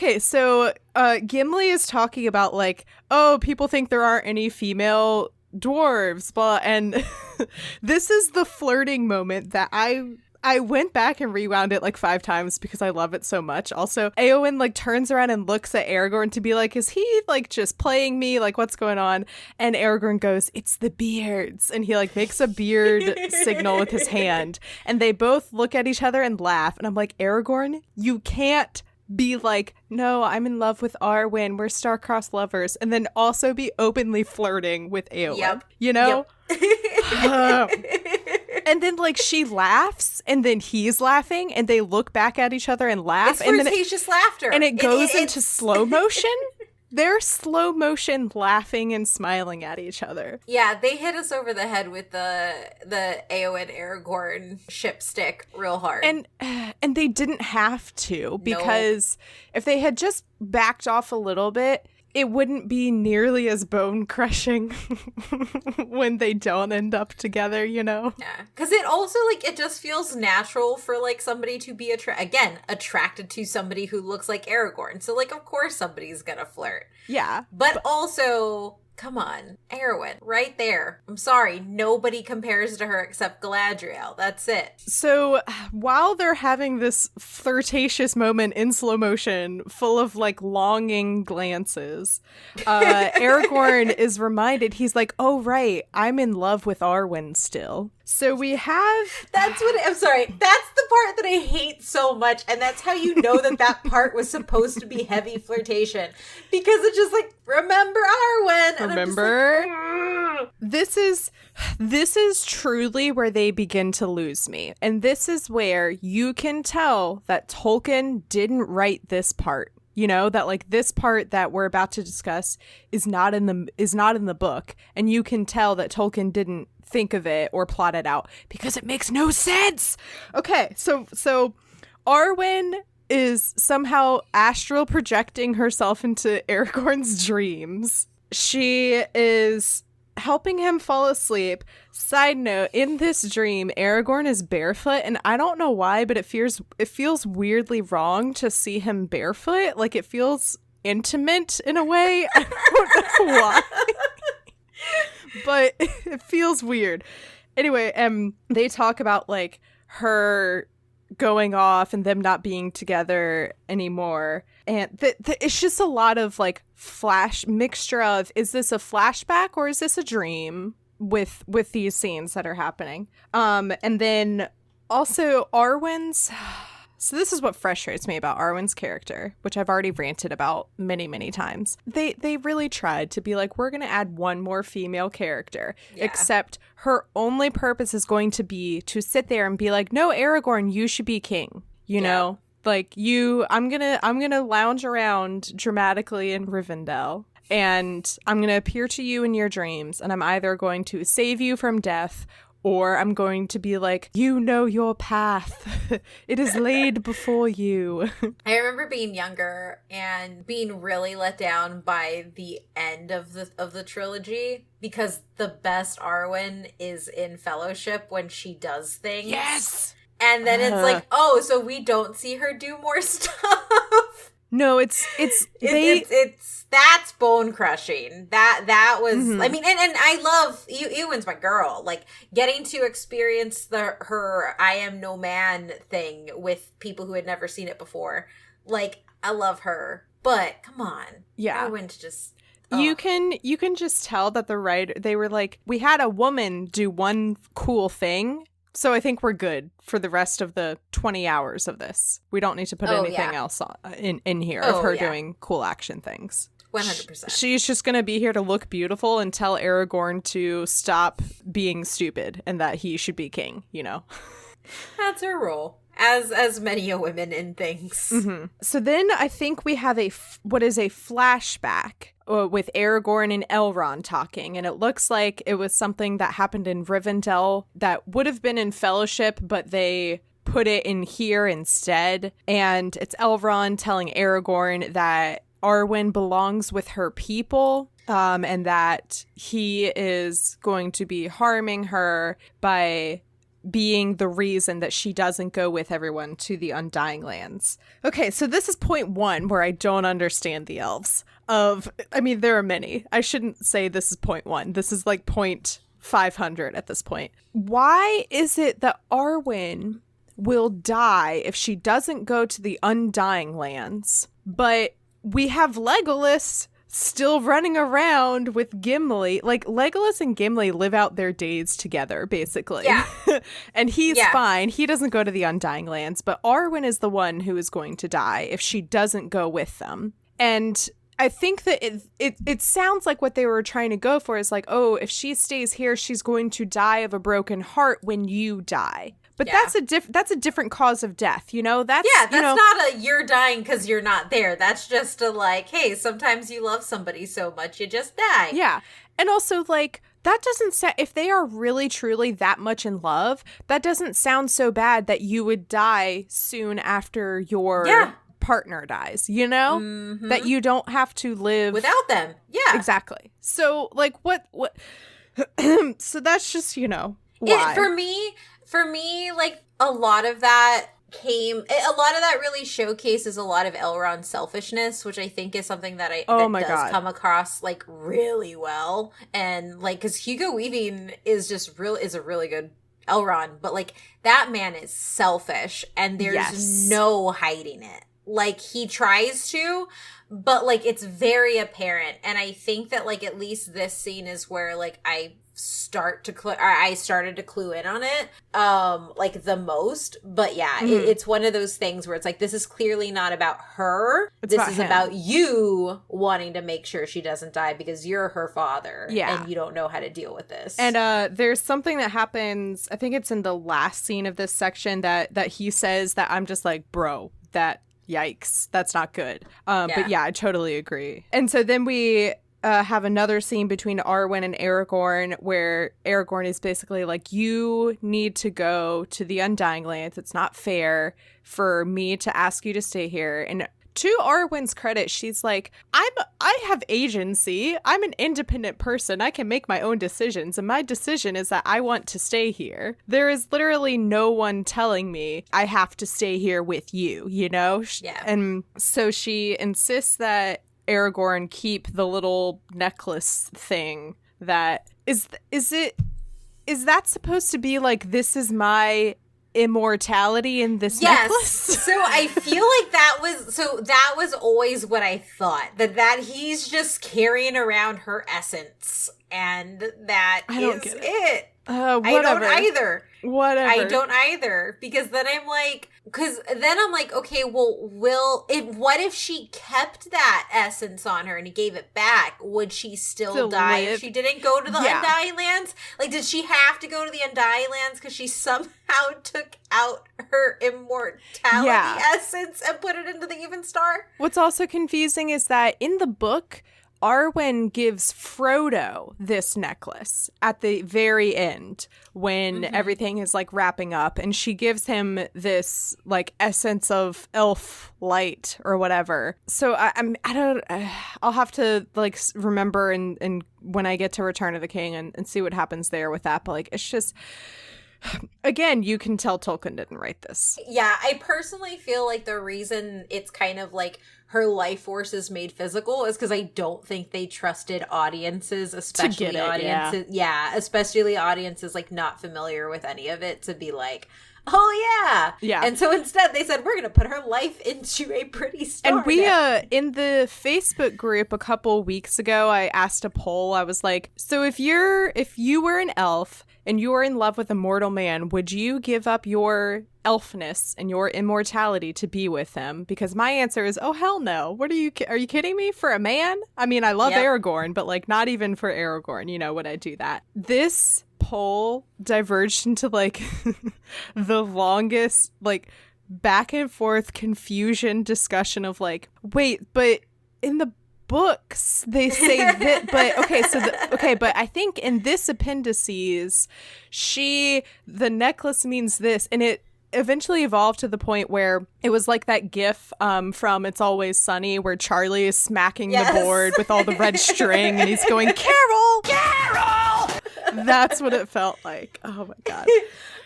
Gimli is talking about like, oh, people think there aren't any female dwarves, blah, and this is the flirting moment that I went back and rewound it like 5 times because I love it so much. Also, Éowyn like turns around and looks at Aragorn to be like, is he like just playing me? Like, what's going on? And Aragorn goes, it's the beards. And he like makes a beard signal with his hand. And they both look at each other and laugh. And I'm like, Aragorn, you can't be like, no, I'm in love with Arwen. We're star-crossed lovers. And then also be openly flirting with Éowyn. Yep. You know? Yep. And then, like, she laughs, and then he's laughing, and they look back at each other and laugh. It's and then flirtatious laughter. And it goes into slow motion. They're slow motion laughing and smiling at each other. Yeah, they hit us over the head with the Éowyn Aragorn ship stick real hard. And they didn't have to, because if they had just backed off a little bit, it wouldn't be nearly as bone crushing when they don't end up together, you know? Yeah, because it also, like, it just feels natural for, like, somebody to be, attracted to somebody who looks like Aragorn. So, like, of course somebody's gonna flirt. Yeah. But also, Come on, Erwin, right there. I'm sorry, nobody compares to her except Galadriel. That's it. So while they're having this flirtatious moment in slow motion, full of like longing glances, Aragorn is reminded, he's like, oh, right, I'm in love with Arwen still. So we have... I'm sorry, that's the part that I hate so much, and that's how you know that part was supposed to be heavy flirtation. Because it's just like, remember Arwen? And Remember? I'm just like, This is truly where they begin to lose me. And this is where you can tell that Tolkien didn't write this part. You know, that like this part that we're about to discuss is not in the book, and you can tell that Tolkien didn't think of it or plot it out because it makes no sense. Okay, so Arwen is somehow astral projecting herself into Aragorn's dreams. She is helping him fall asleep. Side note, in this dream, Aragorn is barefoot, and I don't know why, but it feels weirdly wrong to see him barefoot. Like, it feels intimate in a way. I don't know why. But it feels weird. Anyway, they talk about, like, her going off and them not being together anymore. And it's just a lot of, like, mixture of, is this a flashback or is this a dream with these scenes that are happening? And then also Arwen's... So this is what frustrates me about Arwen's character, which I've already ranted about many, many times. They really tried to be like, we're going to add one more female character, except her only purpose is going to be to sit there and be like, no, Aragorn, you should be king, you know? Like, I'm gonna lounge around dramatically in Rivendell, and I'm gonna appear to you in your dreams, and I'm either going to save you from death, or I'm going to be like, you know your path. It is laid before you. I remember being younger and being really let down by the end of the trilogy, because the best Arwen is in Fellowship when she does things. Yes! And then it's like, oh, so we don't see her do more stuff. No, it's that's bone crushing. That was, I mean, and I love Eowyn's my girl. Like, getting to experience her I am no man thing with people who had never seen it before. Like, I love her, but come on, Eowyn's just. You can just tell that the writer, they were like, we had a woman do one cool thing. So I think we're good for the rest of the 20 hours of this. We don't need to put anything else in here of her doing cool action things. 100%. She's just going to be here to look beautiful and tell Aragorn to stop being stupid and that he should be king, you know? That's her role. As many a women in things. Mm-hmm. So then I think we have what is a flashback with Aragorn and Elrond talking, and it looks like it was something that happened in Rivendell that would have been in Fellowship, but they put it in here instead. And it's Elrond telling Aragorn that Arwen belongs with her people, and that he is going to be harming her by being the reason that she doesn't go with everyone to the Undying Lands. Okay, so this is point one where I don't understand the elves. I mean, there are many. I shouldn't say this is point one. This is like point 500 at this point. Why is it that Arwen will die if she doesn't go to the Undying Lands, but we have Legolas still running around with Gimli? Like, Legolas and Gimli live out their days together, basically. Yeah. And he's fine. He doesn't go to the Undying Lands, but Arwen is the one who is going to die if she doesn't go with them. And I think that it sounds like what they were trying to go for is like, oh, if she stays here, she's going to die of a broken heart when you die. But that's a different cause of death, you know? That's not a you're dying because you're not there. That's just a like, hey, sometimes you love somebody so much you just die. Yeah. And also, like, that doesn't sound, if they are really truly that much in love, that doesn't sound so bad that you would die soon after your partner dies, you know? Mm-hmm. That you don't have to live without them. Yeah. Exactly. So, like, what so that's just, you know, why. For me, like, a lot of that a lot of that really showcases a lot of Elrond's selfishness, which I think is something that does come across like really well. And like, because Hugo Weaving is a really good Elrond, but like that man is selfish and there's no hiding it. Like he tries to, but like it's very apparent. And I think that like at least this scene is where like I started to clue in on it like the most. But yeah, it's one of those things where it's like, this is clearly not about her. This is about you wanting to make sure she doesn't die because you're her father and you don't know how to deal with this. And there's something that happens, I think it's in the last scene of this section that he says that I'm just like, bro, yikes, that's not good. But yeah, I totally agree. And so then we have another scene between Arwen and Aragorn where Aragorn is basically like, you need to go to the Undying Lands. It's not fair for me to ask you to stay here. And to Arwen's credit, she's like, I have agency. I'm an independent person. I can make my own decisions. And my decision is that I want to stay here. There is literally no one telling me I have to stay here with you, you know? Yeah. And so she insists that Aragorn keep the little necklace thing that is that supposed to be like, this is my immortality in this necklace? So I feel like that was always what I thought, that he's just carrying around her essence and that I don't is get it. Whatever. I don't either. Whatever. I don't either, because then I'm like, okay, well, what if she kept that essence on her and he gave it back? Would she still die if she didn't go to the Undying Lands? Like, did she have to go to the Undying Lands because she somehow took out her immortality essence and put it into the Evenstar? What's also confusing is that in the book, Arwen gives Frodo this necklace at the very end when everything is like wrapping up, and she gives him this like essence of elf light or whatever. So I'll have to like remember and when I get to Return of the King and see what happens there with that. But like, it's just, again, you can tell Tolkien didn't write this. Yeah, I personally feel like the reason it's kind of like her life force is made physical is because I don't think they trusted audiences, especially audiences. Yeah, especially audiences like not familiar with any of it, to be like, oh yeah. And so instead they said, we're going to put her life into a pretty star. And we, in the Facebook group a couple weeks ago, I asked a poll. I was like, so if you were an elf and you were in love with a mortal man, would you give up your elfness and your immortality to be with him? Because my answer is, oh, hell no. What are you kidding me? For a man? I mean, I love Aragorn, but like not even for Aragorn, would I do that? This poll diverged into like the longest like back and forth confusion discussion of like, wait, but in the books they say that, but okay, but I think in this appendices the necklace means this, and it eventually evolved to the point where it was like that gif from It's Always Sunny where Charlie is smacking the board with all the red string and he's going, Carol! That's what it felt like. Oh my god.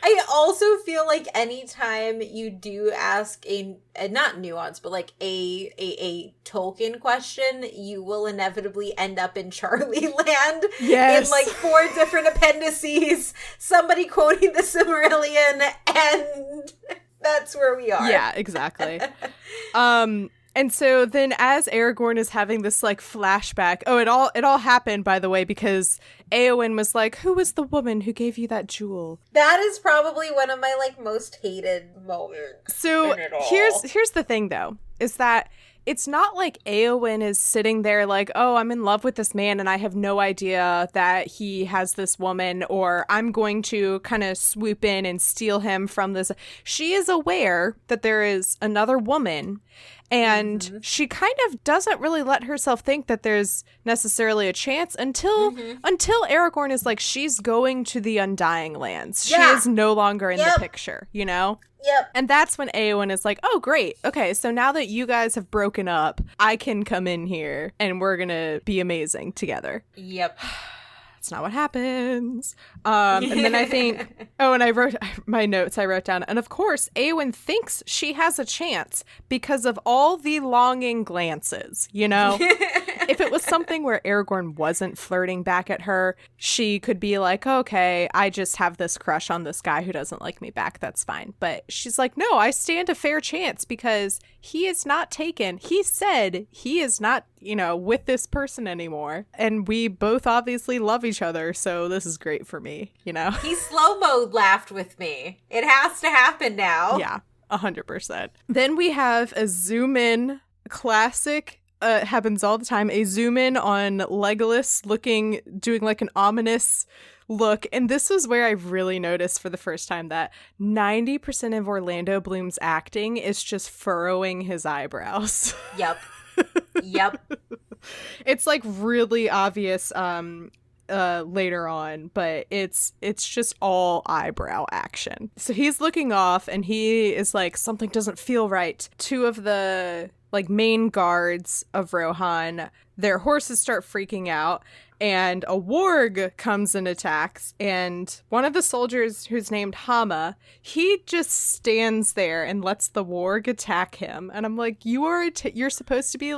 I also feel like anytime you do ask a not nuance, but like a Tolkien question, you will inevitably end up in Charlie Land. Yes. In like 4 different appendices, somebody quoting the Silmarillion, and that's where we are. Yeah, exactly. And so then as Aragorn is having this like flashback, it all happened, by the way, because Éowyn was like, who was the woman who gave you that jewel? That is probably one of my like most hated moments. So here's the thing though, is that it's not like Éowyn is sitting there like, oh, I'm in love with this man and I have no idea that he has this woman, or I'm going to kind of swoop in and steal him from this. She is aware that there is another woman, and she kind of doesn't really let herself think that there's necessarily a chance until Aragorn is like, she's going to the Undying Lands. She is no longer in the picture, Yep. And that's when Éowyn is like, oh, great. Okay, so now that you guys have broken up, I can come in here and we're going to be amazing together. Yep. That's not what happens. And then I think, and I wrote my notes, I wrote down, and of course, Éowyn thinks she has a chance because of all the longing glances, you know? If it was something where Aragorn wasn't flirting back at her, she could be like, okay, I just have this crush on this guy who doesn't like me back. That's fine. But she's like, no, I stand a fair chance because he is not taken. He said he is not, with this person anymore. And we both obviously love each other. So this is great for me, He slow-mo laughed with me. It has to happen now. Yeah, 100%. Then we have a zoom in classic. Happens all the time. A zoom in on Legolas doing like an ominous look. And this was where I really noticed for the first time that 90% of Orlando Bloom's acting is just furrowing his eyebrows. Yep. It's like really obvious later on, but it's just all eyebrow action. So he's looking off and he is like, something doesn't feel right. Two of the main guards of Rohan, their horses start freaking out, and a warg comes and attacks, and one of the soldiers, who's named Hama, he just stands there and lets the warg attack him. And I'm like, you're supposed to be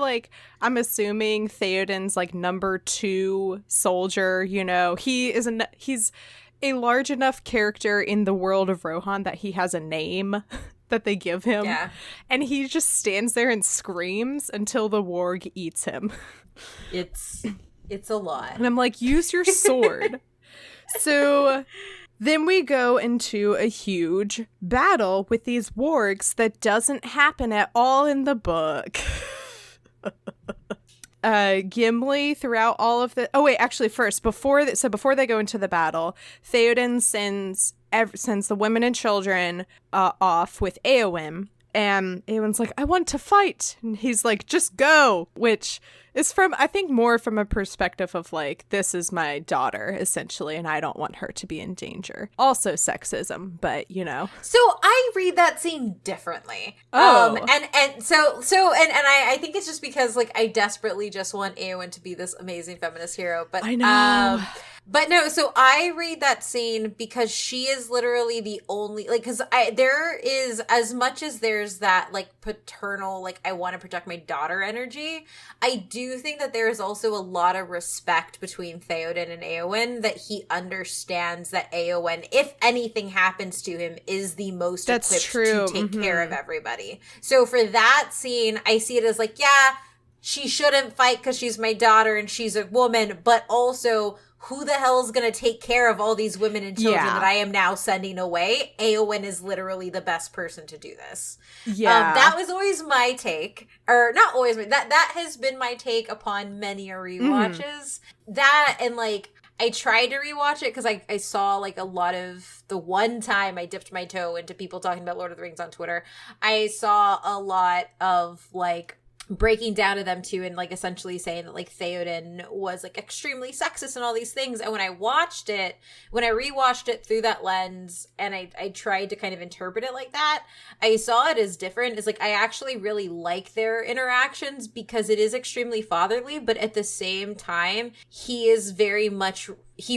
I'm assuming Theoden's number 2 soldier, he's a large enough character in the world of Rohan that he has a name that they give him. Yeah. And he just stands there and screams until the warg eats him. It's a lot. And I'm like, use your sword. So then we go into a huge battle with these wargs that doesn't happen at all in the book. Gimli throughout all of the... Oh, wait, actually, first, before they go into the battle, Theoden sends the women and children off with Éowyn, and Éowyn's like, I want to fight, and he's like, just go, which is more from a perspective of this is my daughter, essentially, and I don't want her to be in danger. Also sexism, but So I read that scene differently. Oh. I think it's just because I desperately just want Éowyn to be this amazing feminist hero, but I know. But no, so I read that scene because she is literally the only, because there is, as much as there's that, paternal, I want to protect my daughter energy, I do think that there is also a lot of respect between Theoden and Éowyn, that he understands that Éowyn, if anything happens to him, is the most equipped to take care of everybody. So for that scene, I see it as yeah, she shouldn't fight because she's my daughter and she's a woman, but also... who the hell is going to take care of all these women and children that I am now sending away? Éowyn is literally the best person to do this. Yeah. That was always my take. Or not always, that has been my take upon many rewatches. That and I tried to rewatch it because I saw a lot of the one time I dipped my toe into people talking about Lord of the Rings on Twitter. I saw a lot of breaking down to them too, and essentially saying that Theoden was extremely sexist and all these things. And when I rewatched it through that lens, and I tried to kind of interpret it like that, I saw it as different. It's I actually really like their interactions because it is extremely fatherly, but at the same time, he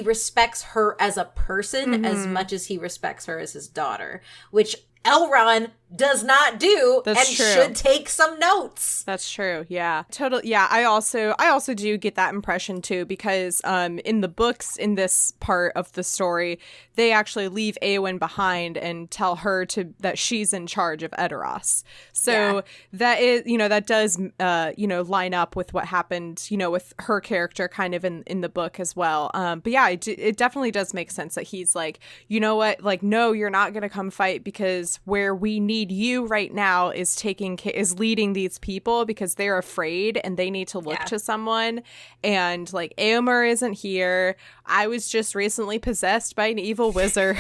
respects her as a person as much as he respects her as his daughter, which Elrond does not do. That's true. Should take some notes. That's true. Yeah. Totally. Yeah. I also do get that impression too, because in the books, in this part of the story, they actually leave Éowyn behind and tell her that she's in charge of Edoras. So that is, that does, line up with what happened, with her character kind of in the book as well. But yeah, it definitely does make sense that he's you know what, no, you're not going to come fight because where we need you right now is leading these people because they're afraid and they need to look to someone. And Éomer isn't here. I was just recently possessed by an evil wizard.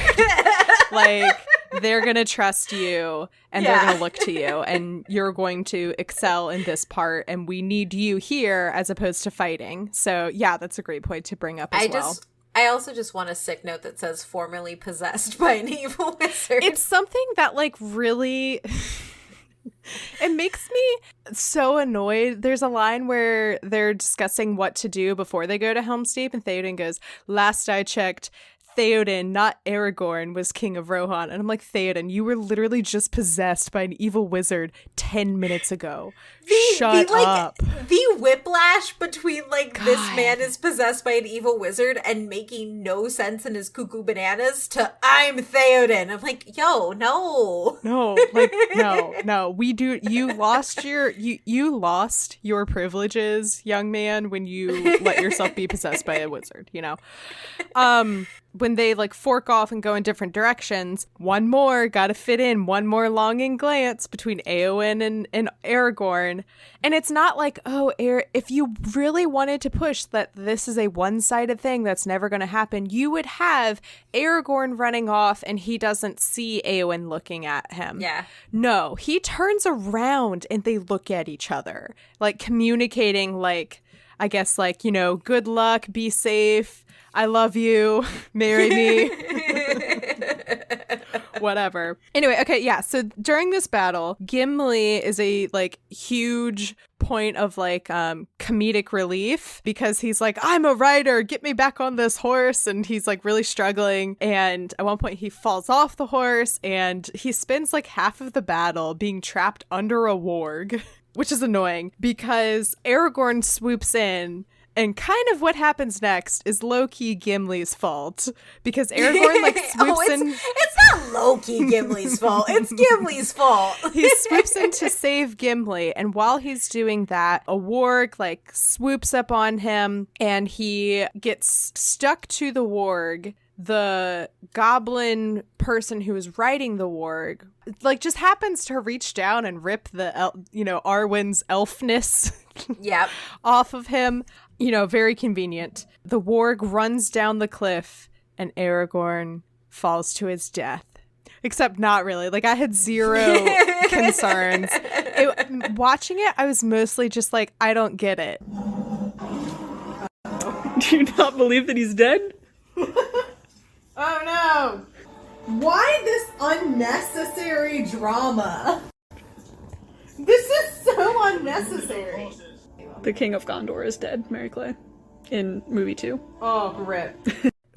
They're going to trust you and they're going to look to you and you're going to excel in this part. And we need you here as opposed to fighting. So yeah, that's a great point to bring up as well. I also just want a sick note that says formerly possessed by an evil wizard. It's something that really It makes me so annoyed. There's a line where they're discussing what to do before they go to Helm's Deep, and Theoden goes, "Last I checked, Theoden, not Aragorn, was king of Rohan." And I'm like, Theoden, you were literally just possessed by an evil wizard 10 minutes ago. Shut up. The whiplash between, like, God. this man is possessed by an evil wizard and making no sense in his cuckoo bananas to I'm Theoden. I'm like, yo, no. No, like, no. You lost your privileges, young man, when you let yourself be possessed by a wizard, you know? When they like fork off and go in different directions, one more longing glance between Éowyn and Aragorn. And it's not like, if you really wanted to push that this is a one-sided thing that's never going to happen, you would have Aragorn running off and he doesn't see Éowyn looking at him. Yeah. No, he turns around and they look at each other, like communicating, like, I guess, like, you know, good luck, be safe, I love you, marry me, whatever. Anyway, okay, yeah, so during this battle, Gimli is a, like, huge point of, like, comedic relief because he's like, I'm a rider, get me back on this horse, and he's, like, really struggling, and at one point he falls off the horse, and he spends, like, half of the battle being trapped under a warg, which is annoying because Aragorn swoops in. And kind of what happens next is low-key Gimli's fault because Aragorn like swoops in. It's not low-key Gimli's fault. It's Gimli's fault. He swoops in to save Gimli, and while he's doing that, a warg like swoops up on him, and he gets stuck to the warg. The goblin person who is riding the warg like just happens to reach down and rip the Arwen's elfness off of him. You know, very convenient. The warg runs down the cliff and Aragorn falls to his death. Except not really. Like, I had zero concerns. Watching it, I was mostly just like, I don't get it. Do you not believe that he's dead? Oh no! Why this unnecessary drama? This is so unnecessary. The King of Gondor is dead, Mary Clay, in movie 2. Oh, rip.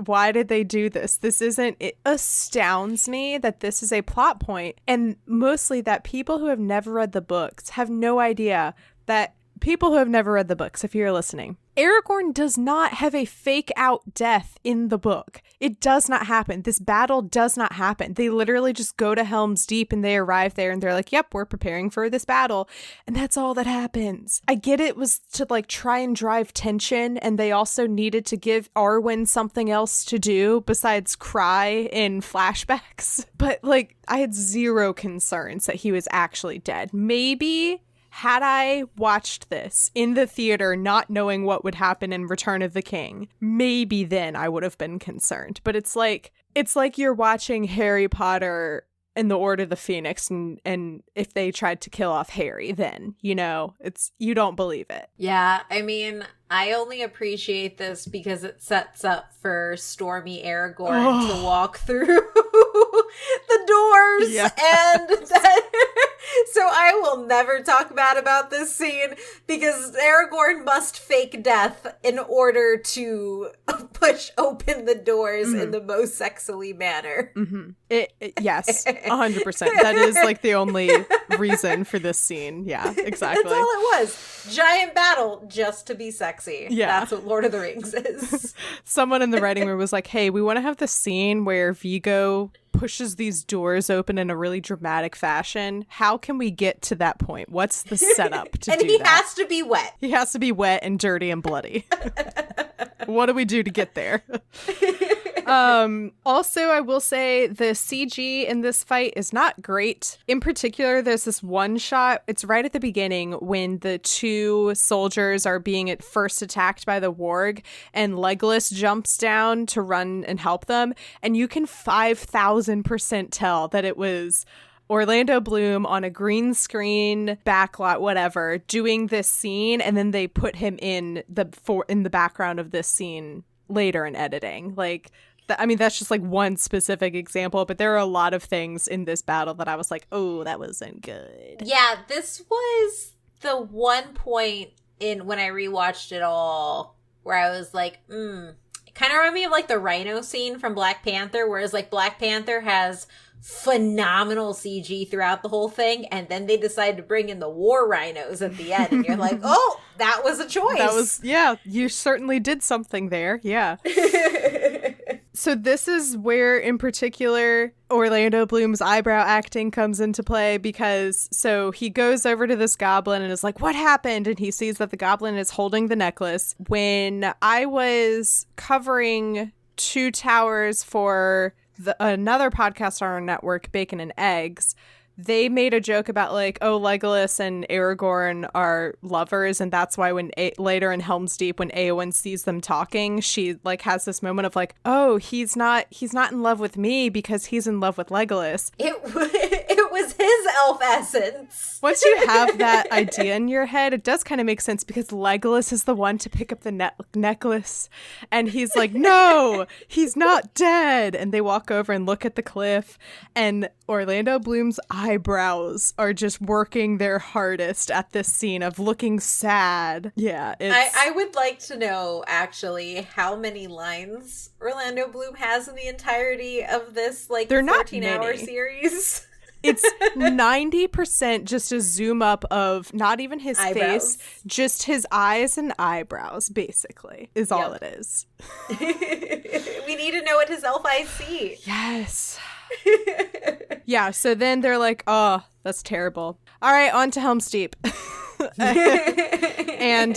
Why did they do this? It astounds me that this is a plot point, and mostly that people who have never read the books have no idea that people who have never read the books, if you're listening, Aragorn does not have a fake out death in the book. It does not happen. This battle does not happen. They literally just go to Helm's Deep and they arrive there and they're like, yep, we're preparing for this battle. And that's all that happens. I get it was to like try and drive tension, and they also needed to give Arwen something else to do besides cry in flashbacks. But like, I had zero concerns that he was actually dead. Maybe had I watched this in the theater not knowing what would happen in Return of the King, maybe then I would have been concerned. But it's like you're watching Harry Potter and the Order of the Phoenix, and if they tried to kill off Harry, then, you know, you don't believe it. Yeah, I mean, I only appreciate this because it sets up for Stormy Aragorn to walk through the doors, and so I will never talk bad about this scene because Aragorn must fake death in order to push open the doors in the most sexily manner. Mm-hmm. Yes, 100%. That is like the only reason for this scene. Yeah, exactly. That's all it was. Giant battle just to be sexy. Yeah. That's what Lord of the Rings is. Someone in the writing room was like, hey, we want to have the scene where Viggo pushes these doors open in a really dramatic fashion. How can we get to that point? What's the setup to and do he that? has to be wet. He has to be wet and dirty and bloody. What do we do to get there? Also, I will say the CG in this fight is not great. In particular, there's this one shot. It's right at the beginning when the two soldiers are being at first attacked by the warg, and Legolas jumps down to run and help them. And you can 5,000% tell that it was Orlando Bloom on a green screen backlot, whatever, doing this scene, and then they put him in the background of this scene later in editing. Like, I mean, that's just like one specific example, but there are a lot of things in this battle that I was like, oh, that wasn't good. Yeah, this was the one point in when I rewatched it all where I was like, It kind of reminded me of like the rhino scene from Black Panther, whereas like Black Panther has phenomenal CG throughout the whole thing, and then they decide to bring in the war rhinos at the end, and you're like, oh, that was a choice. You certainly did something there. Yeah. So this is where, in particular, Orlando Bloom's eyebrow acting comes into play, because so he goes over to this goblin and is like, what happened? And he sees that the goblin is holding the necklace. When I was covering Two Towers for another podcast on our network, Bacon and Eggs, they made a joke about like, oh, Legolas and Aragorn are lovers, and that's why when later in Helm's Deep, when Éowyn sees them talking, she like has this moment of like, oh, he's not in love with me because he's in love with Legolas. It was his elf essence. Once you have that idea in your head, it does kind of make sense, because Legolas is the one to pick up the necklace, and he's like, no, he's not dead. And they walk over and look at the cliff, and Orlando Bloom's eyebrows are just working their hardest at this scene of looking sad. Yeah, I would like to know, actually, how many lines Orlando Bloom has in the entirety of this, like, 14-hour series. It's 90% just a zoom up of not even his eyebrows. face, just his eyes and eyebrows, basically, is all it is. We need to know what his elf eyes see. Yes. Yeah, so then they're like, oh, that's terrible. All right, on to Helm's Deep. And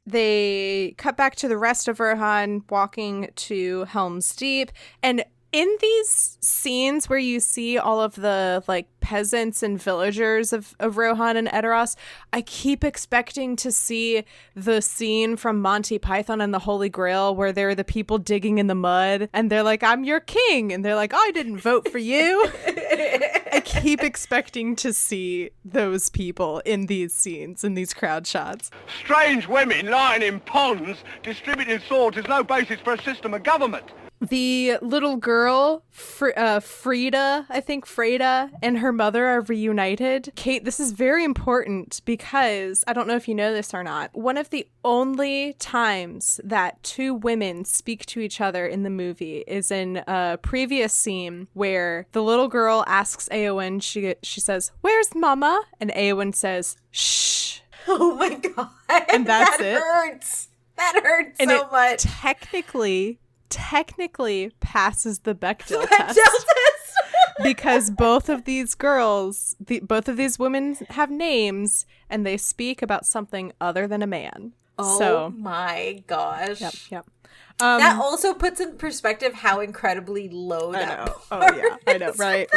they cut back to the rest of Rohan walking to Helm's Deep. And in these scenes where you see all of the like peasants and villagers of Rohan and Edoras, I keep expecting to see the scene from Monty Python and the Holy Grail where they're the people digging in the mud and they're like, I'm your king. And they're like, I didn't vote for you. I keep expecting to see those people in these scenes, in these crowd shots. Strange women lying in ponds distributing swords is no basis for a system of government. The little girl, Frida, I think Freda, and her mother are reunited. Kate, this is very important because, I don't know if you know this or not, one of the only times that two women speak to each other in the movie is in a previous scene where the little girl asks Éowyn, she says, "Where's Mama?" And Éowyn says, "Shh." Oh my god. And that's that it. Hurts. That hurts and so much. Technically passes the Bechdel test. Because both of these girls, both of these women have names and they speak about something other than a man. Oh my gosh. Yep. That also puts in perspective how incredibly low that Oh yeah, I know. Right.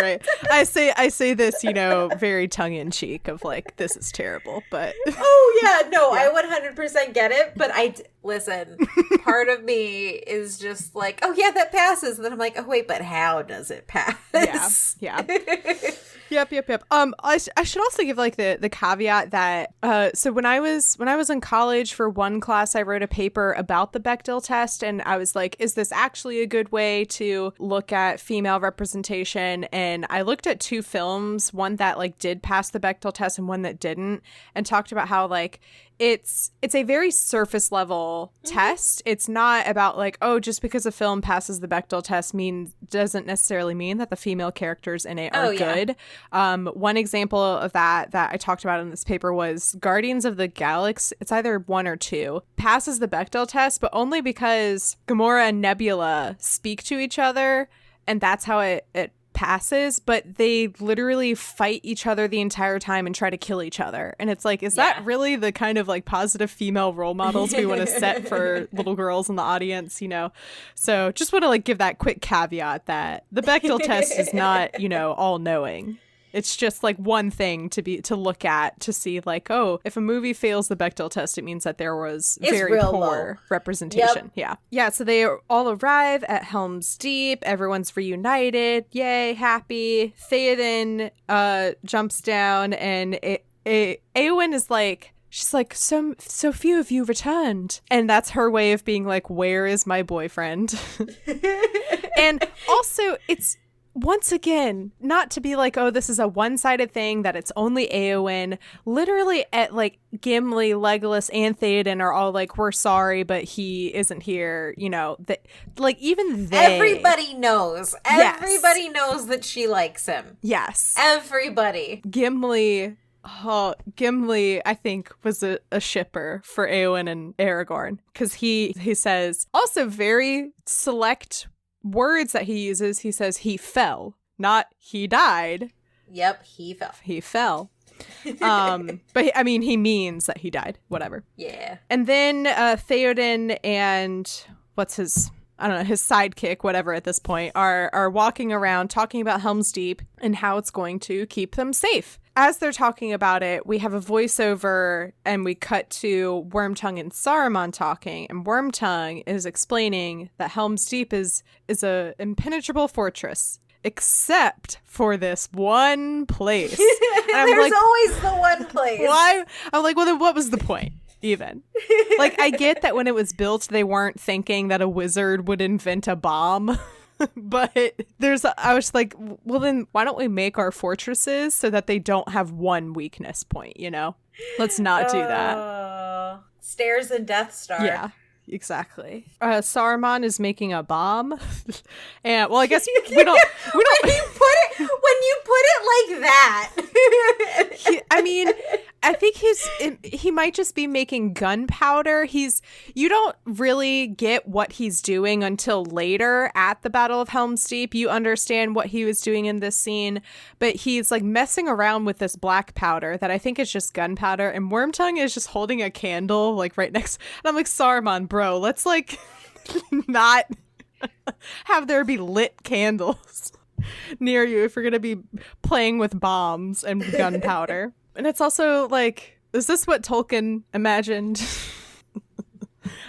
I say this, very tongue in cheek of like, this is terrible, but oh yeah, no, yeah. I 100% get it, but listen, part of me is just like, oh yeah, that passes, and then I'm like, oh wait, but how does it pass? Yeah. Yep. I should also give like the caveat that so when I was in college for one class, I wrote a paper about the Bechdel test, and I was like, is this actually a good way to look at female representation? And I looked at two films, one that like did pass the Bechdel test and one that didn't, and talked about how like it's a very surface level test. It's not about like, oh, just because a film passes the Bechdel test doesn't necessarily mean that the female characters in it are good. One example of that I talked about in this paper was Guardians of the Galaxy. It's either 1 or 2. Passes the Bechdel test, but only because Gamora and Nebula speak to each other, and that's how it passes, but they literally fight each other the entire time and try to kill each other. And it's like, is that really the kind of like positive female role models we want to set for little girls in the audience, So just want to like give that quick caveat that the Bechdel test is not, all knowing. It's just like one thing to look at to see like, oh, if a movie fails the Bechdel test, it means that there was very poor representation. Yep. Yeah. So they all arrive at Helm's Deep. Everyone's reunited. Yay, happy. Theoden jumps down, and Éowyn is like, she's like, so few of you returned. And that's her way of being like, where is my boyfriend? And also, it's, once again, not to be like, oh, this is a one-sided thing, that it's only Éowyn. Literally, at like Gimli, Legolas, and Theoden are all like, we're sorry, but he isn't here. You know, that, like, even they. Everybody knows. Yes. Everybody knows that she likes him. Yes. Everybody. Gimli, I think, was a shipper for Éowyn and Aragorn, because he says, also very select words that he uses. He says he fell, not he died. Yep, he fell. He fell. But I mean, he means that he died. Whatever. Yeah. And then Theoden and what's his, I don't know, his sidekick, whatever at this point, are walking around talking about Helm's Deep and how it's going to keep them safe. As they're talking about it, we have a voiceover and we cut to Wormtongue and Saruman talking, and Wormtongue is explaining that Helm's Deep is a impenetrable fortress, except for this one place. And There's always the one place. Why? I'm like, well, then what was the point? Even like, I get that when it was built, they weren't thinking that a wizard would invent a bomb. But I was like, well, then why don't we make our fortresses so that they don't have one weakness point, you know? Let's not do that. Stairs and Death Star. Yeah, exactly. Saruman is making a bomb. And, well, I guess we don't. When you put it like that. I mean, I think he might just be making gunpowder. You don't really get what he's doing until later at the Battle of Helm's Deep. You understand what he was doing in this scene, but he's like messing around with this black powder that I think is just gunpowder, and Wormtongue is just holding a candle like right next. And I'm like, Saruman, bro, let's like not have there be lit candles near you if you're gonna be playing with bombs and gunpowder. And it's also like, is this what Tolkien imagined?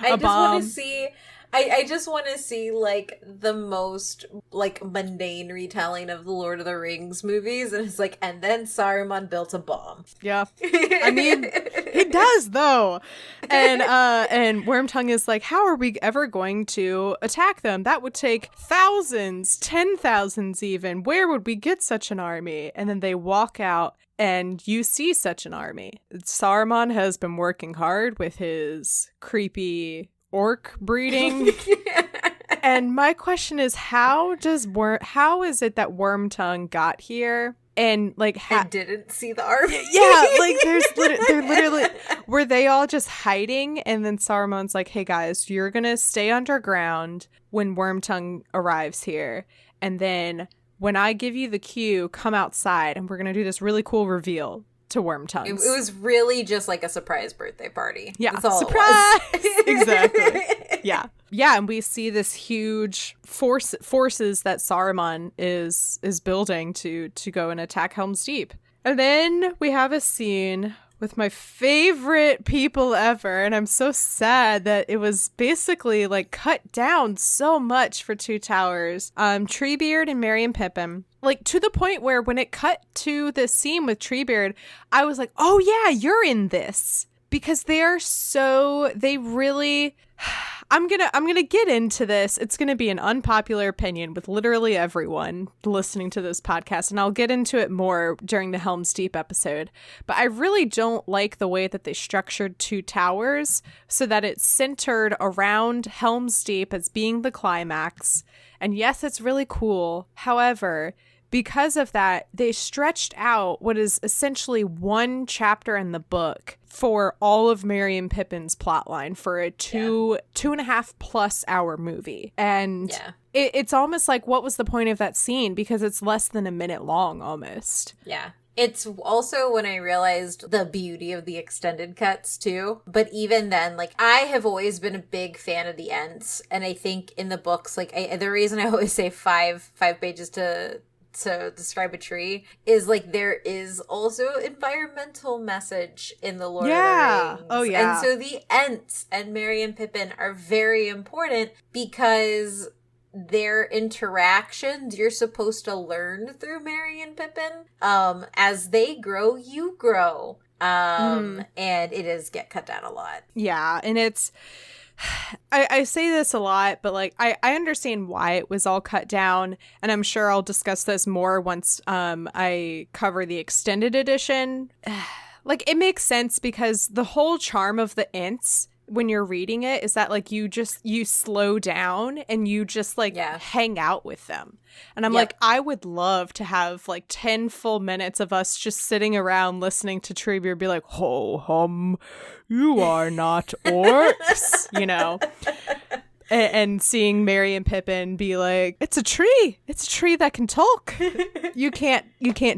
I just want to see like the most like mundane retelling of the Lord of the Rings movies, and it's like, and then Saruman built a bomb. Yeah, I mean, he does though, and Wormtongue is like, how are we ever going to attack them? That would take thousands, 10,000s even. Where would we get such an army? And then they walk out. And you see such an army. Saruman has been working hard with his creepy orc breeding. And my question is, how is it that Wormtongue got here? And like, I didn't see the army. Yeah, like they're literally, were they all just hiding? And then Saruman's like, hey guys, you're gonna stay underground when Wormtongue arrives here, and then when I give you the cue, come outside, and we're going to do this really cool reveal to Wormtongue. It was really just like a surprise birthday party. Yeah, that's all surprise! It was. Exactly. Yeah, and we see this huge forces that Saruman is building to go and attack Helm's Deep. And then we have a scene with my favorite people ever, and I'm so sad that it was basically like cut down so much for Two Towers. Treebeard and Merry and Pippin, like to the point where when it cut to the scene with Treebeard, I was like, oh yeah, you're in this, because they really I'm gonna get into this. It's gonna be an unpopular opinion with literally everyone listening to this podcast, and I'll get into it more during the Helm's Deep episode. But I really don't like the way that they structured Two Towers so that it's centered around Helm's Deep as being the climax. And yes, it's really cool. However, because of that, they stretched out what is essentially one chapter in the book for all of Merry and Pippin's plotline for a 2.5+ hour movie. And it's almost like, what was the point of that scene? Because it's less than a minute long almost. Yeah. It's also when I realized the beauty of the extended cuts too. But even then, like, I have always been a big fan of the ends. And I think in the books, like, the reason I always say five pages to describe a tree is like there is also environmental message in the Lord of the Rings. Oh yeah. And so the Ents and Merry and Pippin are very important because their interactions you're supposed to learn through Merry and Pippin. As they grow, you grow. And it does get cut down a lot. Yeah, and it's I say this a lot, but like I understand why it was all cut down, and I'm sure I'll discuss this more once I cover the extended edition. Like, it makes sense because the whole charm of the Ints when you're reading it is that like you slow down and you just like hang out with them. And I'm like, I would love to have like 10 full minutes of us just sitting around listening to Treebeard be like, ho hum, you are not orcs, you know. And seeing Merry and Pippin be like, it's a tree that can talk. You can't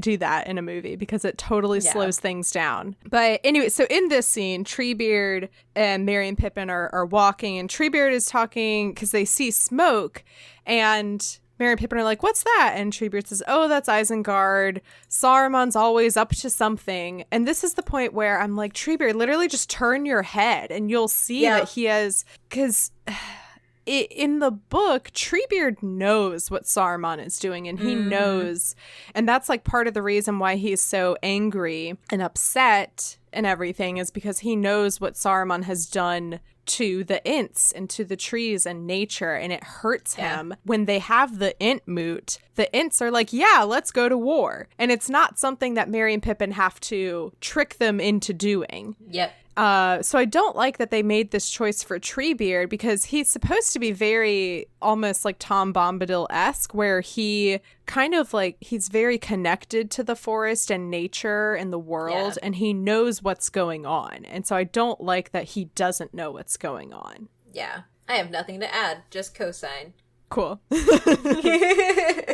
do that in a movie because it totally slows things down. But anyway, so in this scene, Treebeard and Merry and Pippin are walking, and Treebeard is talking because they see smoke, and Merry and Pippin are like, what's that? And Treebeard says, oh, that's Isengard. Saruman's always up to something. And this is the point where I'm like, Treebeard, literally just turn your head and you'll see that he has, because in the book, Treebeard knows what Saruman is doing, and he knows, and that's like part of the reason why he's so angry and upset and everything, is because he knows what Saruman has done to the Ints and to the trees and nature, and it hurts him. When they have the Int moot, the Ints are like, yeah, let's go to war, and it's not something that Merry and Pippin have to trick them into doing. So I don't like that they made this choice for Treebeard, because he's supposed to be very almost like Tom Bombadil-esque, where he kind of like, he's very connected to the forest and nature and the world, and he knows what's going on. And so I don't like that he doesn't know what's going on. Yeah. I have nothing to add, just cosign. Cool.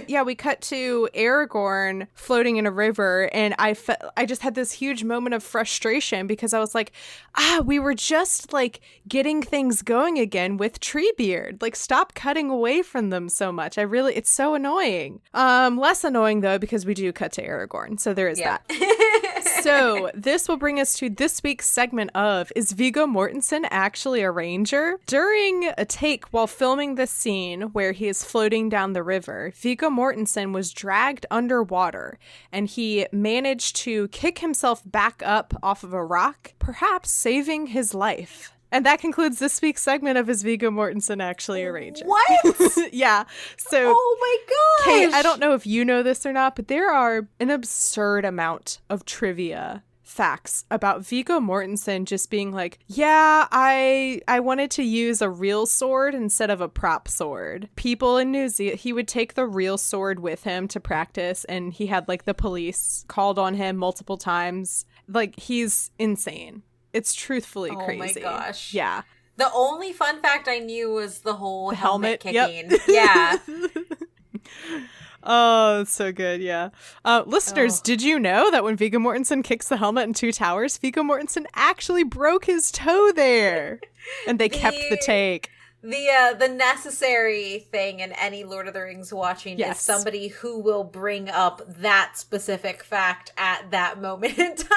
Yeah, we cut to Aragorn floating in a river, and I just had this huge moment of frustration because I was like, we were just like getting things going again with Treebeard. Like, stop cutting away from them so much. It's so annoying. Less annoying though, because we do cut to Aragorn, so there is that. So this will bring us to this week's segment of, is Viggo Mortensen actually a ranger? During a take while filming this scene where he is floating down the river, Viggo Mortensen was dragged underwater, and he managed to kick himself back up off of a rock, perhaps saving his life. And that concludes this week's segment of, is Viggo Mortensen actually a ranger? What? Yeah. So, oh my gosh. Kate, I don't know if you know this or not, but there are an absurd amount of trivia facts about Viggo Mortensen just being like, yeah, I wanted to use a real sword instead of a prop sword. People in New Zealand, he would take the real sword with him to practice, and he had like the police called on him multiple times. Like, he's insane. It's truthfully crazy. Oh my gosh. Yeah. The only fun fact I knew was the whole helmet kicking. Yep. Yeah. Oh, it's so good, yeah. Listeners, did you know that when Viggo Mortensen kicks the helmet in Two Towers, Viggo Mortensen actually broke his toe there? And they kept the take. The necessary thing in any Lord of the Rings watching is somebody who will bring up that specific fact at that moment in time.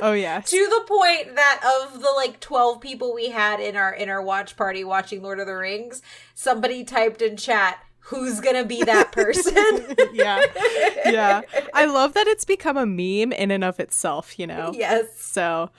Oh, yes. To the point that of the like 12 people we had in our watch party watching Lord of the Rings, somebody typed in chat, who's gonna be that person? Yeah. I love that it's become a meme in and of itself, you know? Yes. So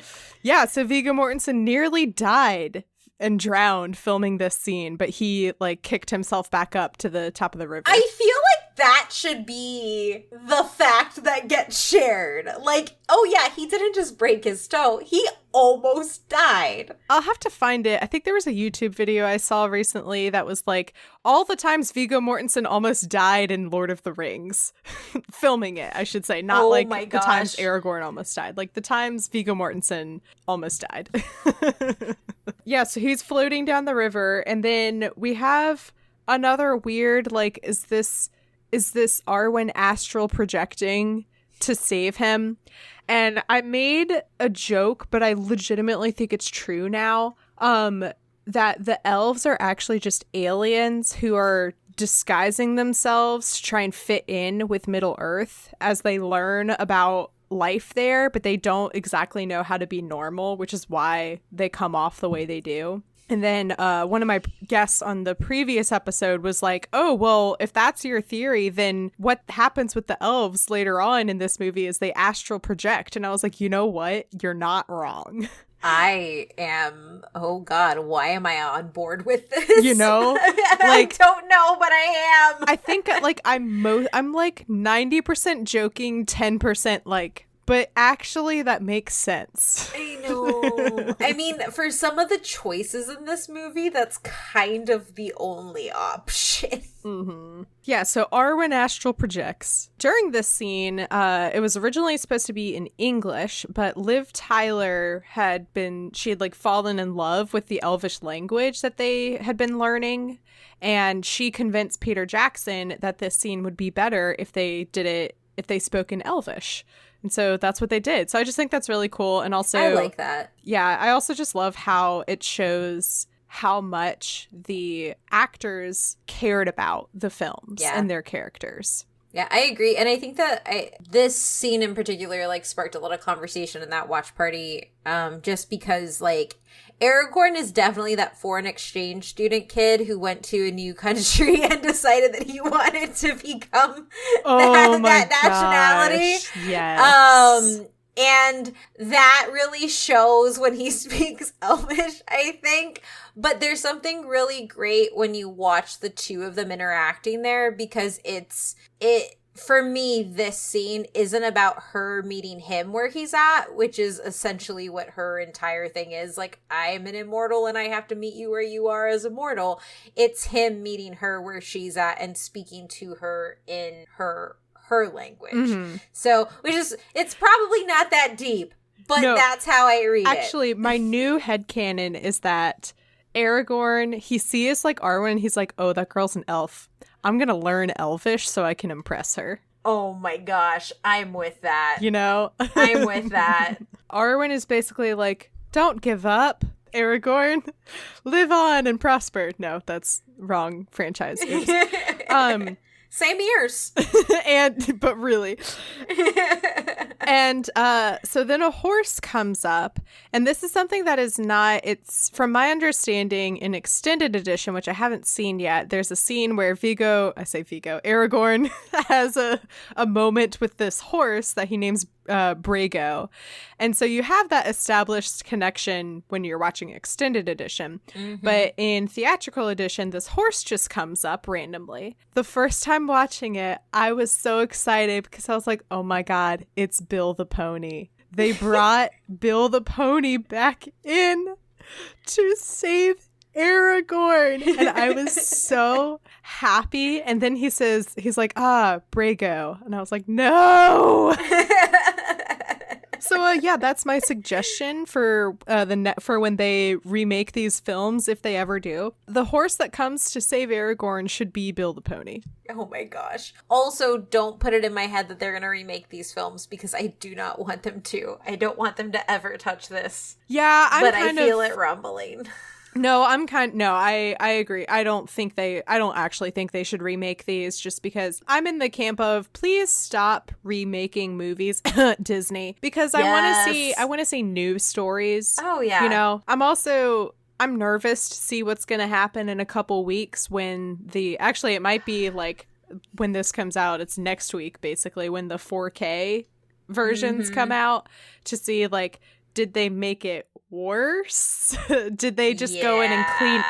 Viggo Mortensen nearly died and drowned filming this scene, but he like kicked himself back up to the top of the river. I feel like that should be the fact that gets shared. Like, oh yeah, he didn't just break his toe, he almost died. I'll have to find it. I think there was a YouTube video I saw recently that was like all the times Viggo Mortensen almost died in Lord of the Rings. Filming it, I should say. Not the times Aragorn almost died. Like the times Viggo Mortensen almost died. Yeah, so he's floating down the river, and then we have another weird, like, is this Arwen astral projecting to save him? And I made a joke, but I legitimately think it's true now, that the elves are actually just aliens who are disguising themselves to try and fit in with Middle Earth as they learn about life there, but they don't exactly know how to be normal, which is why they come off the way they do. And then one of my guests on the previous episode was like, oh, well, if that's your theory, then what happens with the elves later on in this movie is they astral project. And I was like, you know what? You're not wrong. I am, oh God, why am I on board with this? You know? I don't know, but I am. I think like I'm like 90% joking, 10% like, but actually that makes sense. I know. I mean, for some of the choices in this movie, that's kind of the only option. Mm-hmm. Yeah, so Arwen astral projects. During this scene, it was originally supposed to be in English, but Liv Tyler she had like fallen in love with the Elvish language that they had been learning, and she convinced Peter Jackson that this scene would be better if they spoke in Elvish. And so that's what they did. So I just think that's really cool. And also, I like that. Yeah, I also just love how it shows how much the actors cared about the films and their characters. Yeah, I agree. And I think that this scene in particular, like, sparked a lot of conversation in that watch party, just because, like, Aragorn is definitely that foreign exchange student kid who went to a new country and decided that he wanted to become that nationality. Yes. And that really shows when he speaks Elvish, I think. But there's something really great when you watch the two of them interacting there, because for me, this scene isn't about her meeting him where he's at, which is essentially what her entire thing is. Like, I'm an immortal and I have to meet you where you are as a mortal. It's him meeting her where she's at and speaking to her in her language. Mm-hmm. So, it's probably not that deep, but that's how I read it. Actually, my new headcanon is that Aragorn, he sees like Arwen, he's like, oh, that girl's an elf. I'm going to learn Elvish so I can impress her. Oh my gosh, I'm with that. You know? I'm with that. Arwen is basically like, don't give up, Aragorn. Live on and prosper. No, that's wrong franchise. Same ears. But really. And so then a horse comes up, and this is something that is not, it's from my understanding in extended edition, which I haven't seen yet. There's a scene where Aragorn has a moment with this horse that he names Brago. And so you have that established connection when you're watching extended edition. Mm-hmm. But in theatrical edition, this horse just comes up randomly. The first time watching it, I was so excited because I was like, oh my God, it's Bill the Pony. They brought Bill the Pony back in to save Aragorn. And I was so happy. And then he's like, Brago. And I was like, no. So yeah, that's my suggestion for for when they remake these films, if they ever do. The horse that comes to save Aragorn should be Bill the Pony. Oh my gosh. Also, don't put it in my head that they're going to remake these films, because I do not want them to. I don't want them to ever touch this. Yeah, I feel it rumbling. No, I agree. I don't actually think they should remake these, just because I'm in the camp of please stop remaking movies, Disney, because I want to see new stories. Oh yeah. You know, I'm nervous to see what's going to happen in a couple weeks when it might be like when this comes out, it's next week basically, when the 4K versions come out, to see like, did they make it worse? Did they just go in and clean?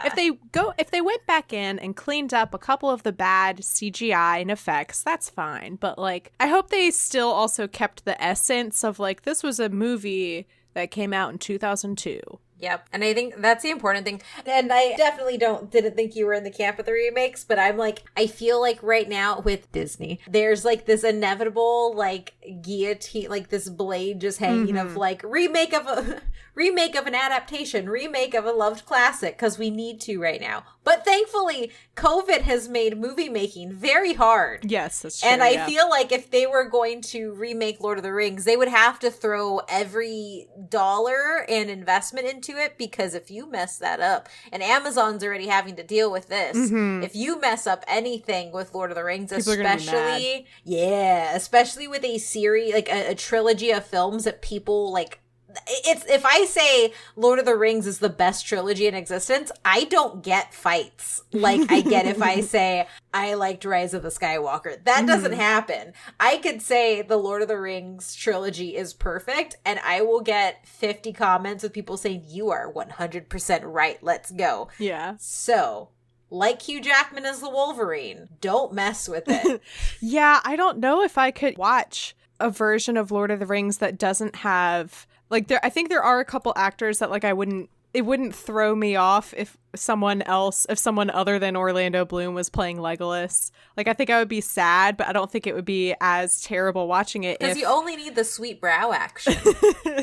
If they went back in and cleaned up a couple of the bad CGI and effects, that's fine. But like, I hope they still also kept the essence of like, this was a movie that came out in 2002. Yep. And I think that's the important thing. And I definitely didn't think you were in the camp of the remakes, but I'm like, I feel like right now with Disney, there's like this inevitable like guillotine, like this blade just hanging of like remake of an adaptation, remake of a loved classic, because we need to right now. But thankfully, COVID has made movie making very hard. Yes, that's true. And I feel like if they were going to remake Lord of the Rings, they would have to throw every dollar and investment into it, because if you mess that up, and Amazon's already having to deal with this, if you mess up anything with Lord of the Rings, especially with a series, like a trilogy of films that people like it's, if I say Lord of the Rings is the best trilogy in existence, I don't get fights like I get if I say I liked Rise of the Skywalker. That doesn't happen. I could say the Lord of the Rings trilogy is perfect, and I will get 50 comments with people saying, you are 100% right, let's go. Yeah. So, like Hugh Jackman as the Wolverine, don't mess with it. Yeah, I don't know if I could watch a version of Lord of the Rings that doesn't have, like, I think there are a couple actors that, like, it wouldn't throw me off if someone other than Orlando Bloom was playing Legolas. Like, I think I would be sad, but I don't think it would be as terrible watching it. Because you only need the sweet brow action.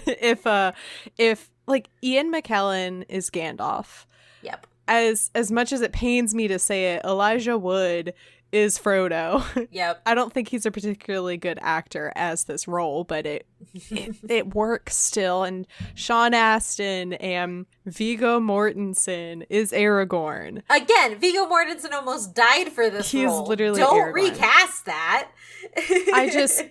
if like Ian McKellen is Gandalf. Yep. As much as it pains me to say it, Elijah Wood is Frodo. Yep. I don't think he's a particularly good actor as this role, but it works still. And Sean Astin and Viggo Mortensen is Aragorn. Again, Viggo Mortensen almost died for this role. He's literally Don't Aragorn. Recast that. I just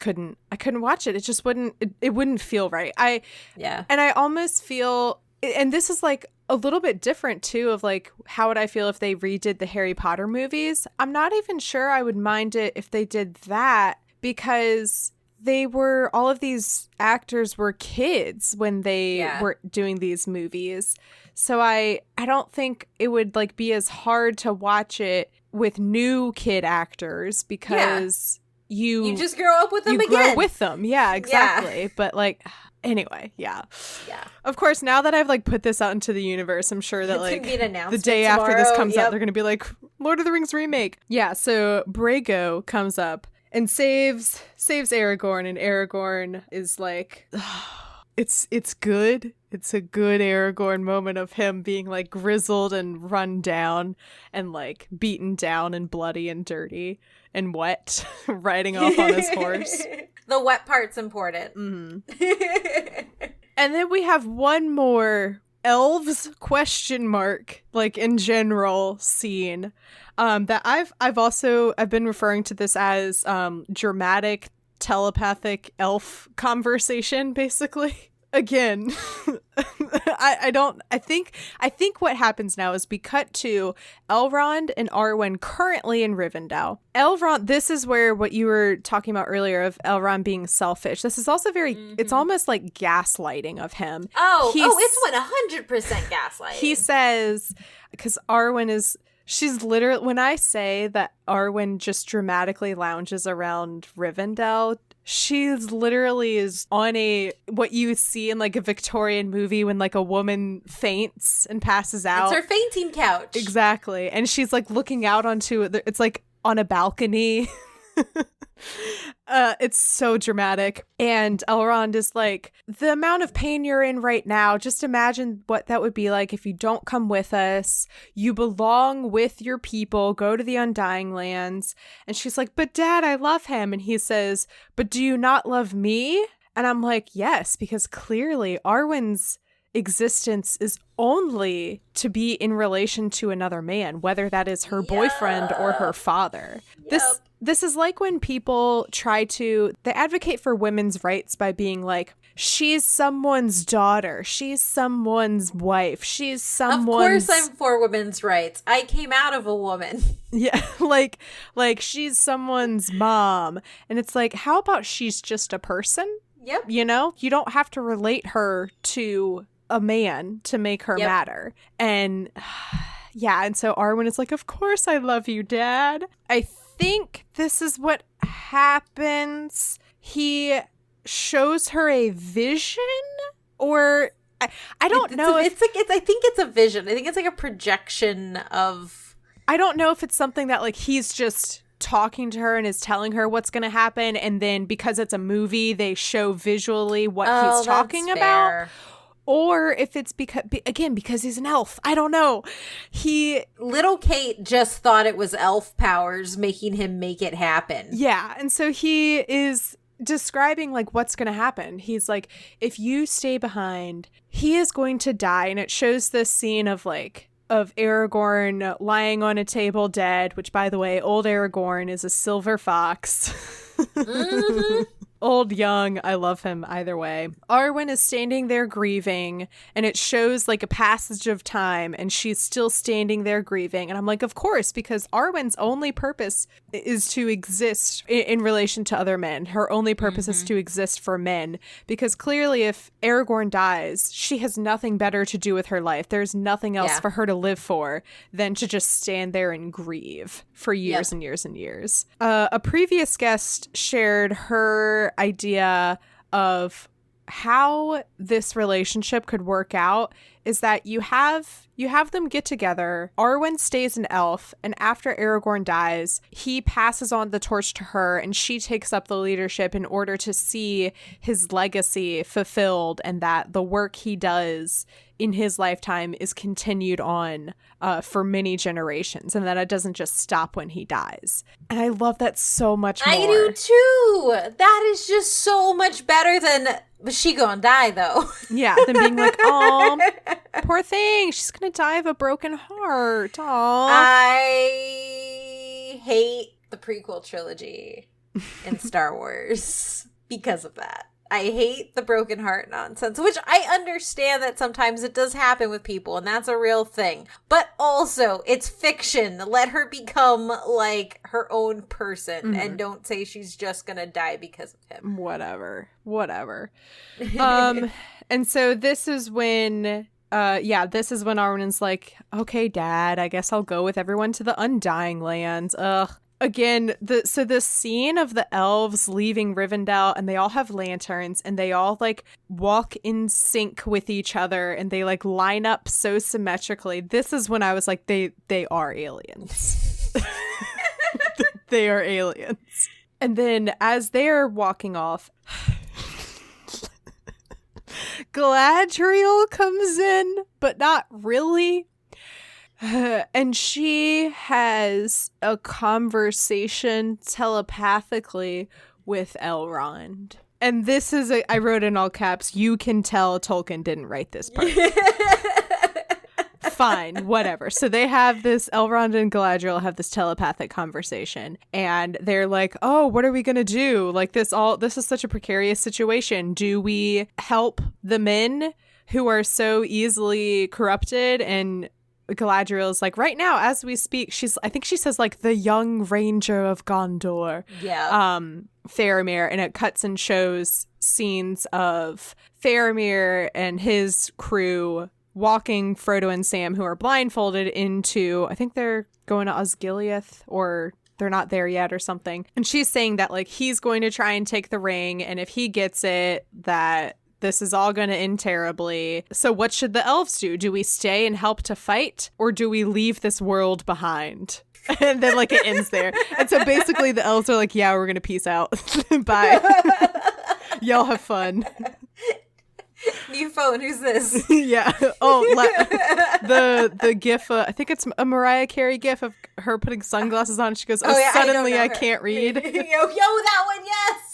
couldn't watch it. It just wouldn't feel right. And I almost feel, and this is like a little bit different too of like how would I feel if they redid the Harry Potter movies. I'm not even sure I would mind it if they did that, because all of these actors were kids when they were doing these movies. So I don't think it would like be as hard to watch it with new kid actors, because you just grow up with them again. Grow with them. Yeah, exactly. Yeah. But like, anyway, yeah. Of course, now that I've like put this out into the universe, I'm sure that like the day after this comes out, they're going to be like, Lord of the Rings remake. Yeah, so Brago comes up and saves Aragorn, and Aragorn is like, it's good. It's a good Aragorn moment of him being like grizzled and run down and like beaten down and bloody and dirty and wet, riding off on his horse. The wet part's important. Mm-hmm. And then we have one more elves ? Like in general scene that I've been referring to this as dramatic telepathic elf conversation, basically. Again, I think what happens now is we cut to Elrond and Arwen currently in Rivendell. Elrond, this is where what you were talking about earlier of Elrond being selfish. This is also very, it's almost like gaslighting of him. It's 100% gaslighting. He says, because Arwen she's literally, when I say that Arwen just dramatically lounges around Rivendell, she's literally is on what you see in like a Victorian movie when like a woman faints and passes out. It's her fainting couch. Exactly. And she's like looking out onto it. It's like on a balcony. It's so dramatic. And Elrond is like, the amount of pain you're in right now, just imagine what that would be like if you don't come with us. You belong with your people. Go to the Undying Lands. And she's like, but Dad, I love him. And he says, but do you not love me? And I'm like, yes, because clearly Arwen's existence is only to be in relation to another man, whether that is her boyfriend or her father. Yep. This is like when people they advocate for women's rights by being like, she's someone's daughter, she's someone's wife, she's someone's... Of course I'm for women's rights. I came out of a woman. Yeah, like she's someone's mom. And it's like, how about she's just a person? Yep. You know, you don't have to relate her to a man to make her matter. And yeah, and so Arwen is like, of course I love you, Dad. I think this is what happens. He shows her a vision, or I don't know. I think it's a vision. I think it's like a projection of. I don't know if it's something that like he's just talking to her and is telling her what's going to happen, and then because it's a movie, they show visually what he's talking about. Or if it's because he's an elf. I don't know. Little Kate just thought it was elf powers making him make it happen. Yeah. And so he is describing like what's going to happen. He's like, if you stay behind, he is going to die. And it shows this scene of Aragorn lying on a table dead, which by the way, old Aragorn is a silver fox. Mm-hmm. Old, young, I love him either way. Arwen is standing there grieving, and it shows like a passage of time, and she's still standing there grieving. And I'm like, of course, because Arwen's only purpose is to exist in relation to other men. Her only purpose is to exist for men, because clearly if Aragorn dies, she has nothing better to do with her life. There's nothing else for her to live for than to just stand there and grieve for years and years and years. A previous guest shared her idea of how this relationship could work out is that you have them get together. Arwen stays an elf, and after Aragorn dies, he passes on the torch to her, and she takes up the leadership in order to see his legacy fulfilled, and that the work he does in his lifetime is continued on for many generations, and that it doesn't just stop when he dies. And I love that so much more. I do too. That is just so much better than, but she gonna die though. Yeah, than being like, oh, poor thing, she's gonna die of a broken heart. Aw. I hate the prequel trilogy in Star Wars because of that. I hate the broken heart nonsense, which I understand that sometimes it does happen with people, and that's a real thing. But also, it's fiction. Let her become, like, her own person, and don't say she's just gonna die because of him. Whatever. And so this is when... this is when Arwen's like, okay, Dad, I guess I'll go with everyone to the Undying Lands. Ugh. Again, this scene of the elves leaving Rivendell, and they all have lanterns, and they all like walk in sync with each other, and they like line up so symmetrically. This is when I was like, they are aliens. They are aliens. And then as they're walking off, Galadriel comes in, but not really. And she has a conversation telepathically with Elrond. And this is, I wrote in all caps, you can tell Tolkien didn't write this part. Fine, whatever. So they have this, Elrond and Galadriel have this telepathic conversation. And they're like, oh, what are we going to do? Like this is such a precarious situation. Do we help the men who are so easily corrupted? And Galadriel's like, right now, as we speak, I think she says like the young ranger of Gondor. Yeah. Faramir, and it cuts and shows scenes of Faramir and his crew walking Frodo and Sam, who are blindfolded, into, I think they're going to Osgiliath, or they're not there yet or something. And she's saying that like he's going to try and take the ring, and if he gets it, that this is all going to end terribly. So what should the elves do? Do we stay and help to fight, or do we leave this world behind? And then like it ends there. And so basically the elves are like, yeah, we're going to peace out. Bye. Y'all have fun. New phone, who's this? Yeah. Oh, the gif, I think it's a Mariah Carey gif of her putting sunglasses on. She goes, yeah, suddenly I can't read. Yo, that one, yes!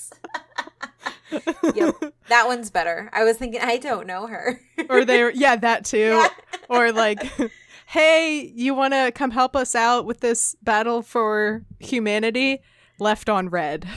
Yep, that one's better. I was thinking, I don't know her. Or that too. Yeah. Or like, hey, you want to come help us out with this battle for humanity? Left on red.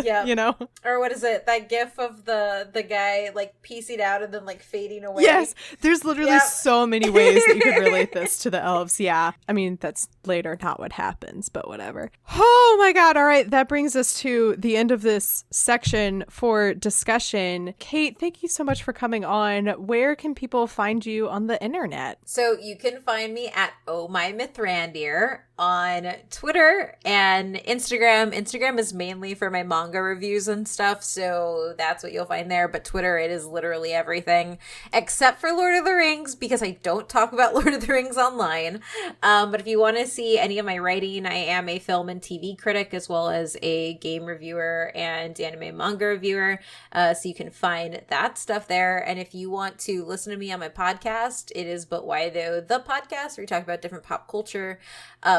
Yeah. You know? Or what is it? That gif of the guy like piecing out and then like fading away. Yes. There's literally so many ways that you could relate this to the elves. Yeah. I mean, that's later not what happens, but whatever. Oh my God. All right. That brings us to the end of this section for discussion. Kate, thank you so much for coming on. Where can people find you on the internet? So you can find me at Oh My Mithrandir on Twitter and Instagram. Instagram is mainly for my manga reviews and stuff, so that's what you'll find there. But Twitter, it is literally everything except for Lord of the Rings, because I don't talk about Lord of the Rings online. But if you want to see any of my writing, I am a film and TV critic as well as a game reviewer and anime manga reviewer, so you can find that stuff there. And if you want to listen to me on my podcast, it is But Why Though, the podcast, where we talk about different pop culture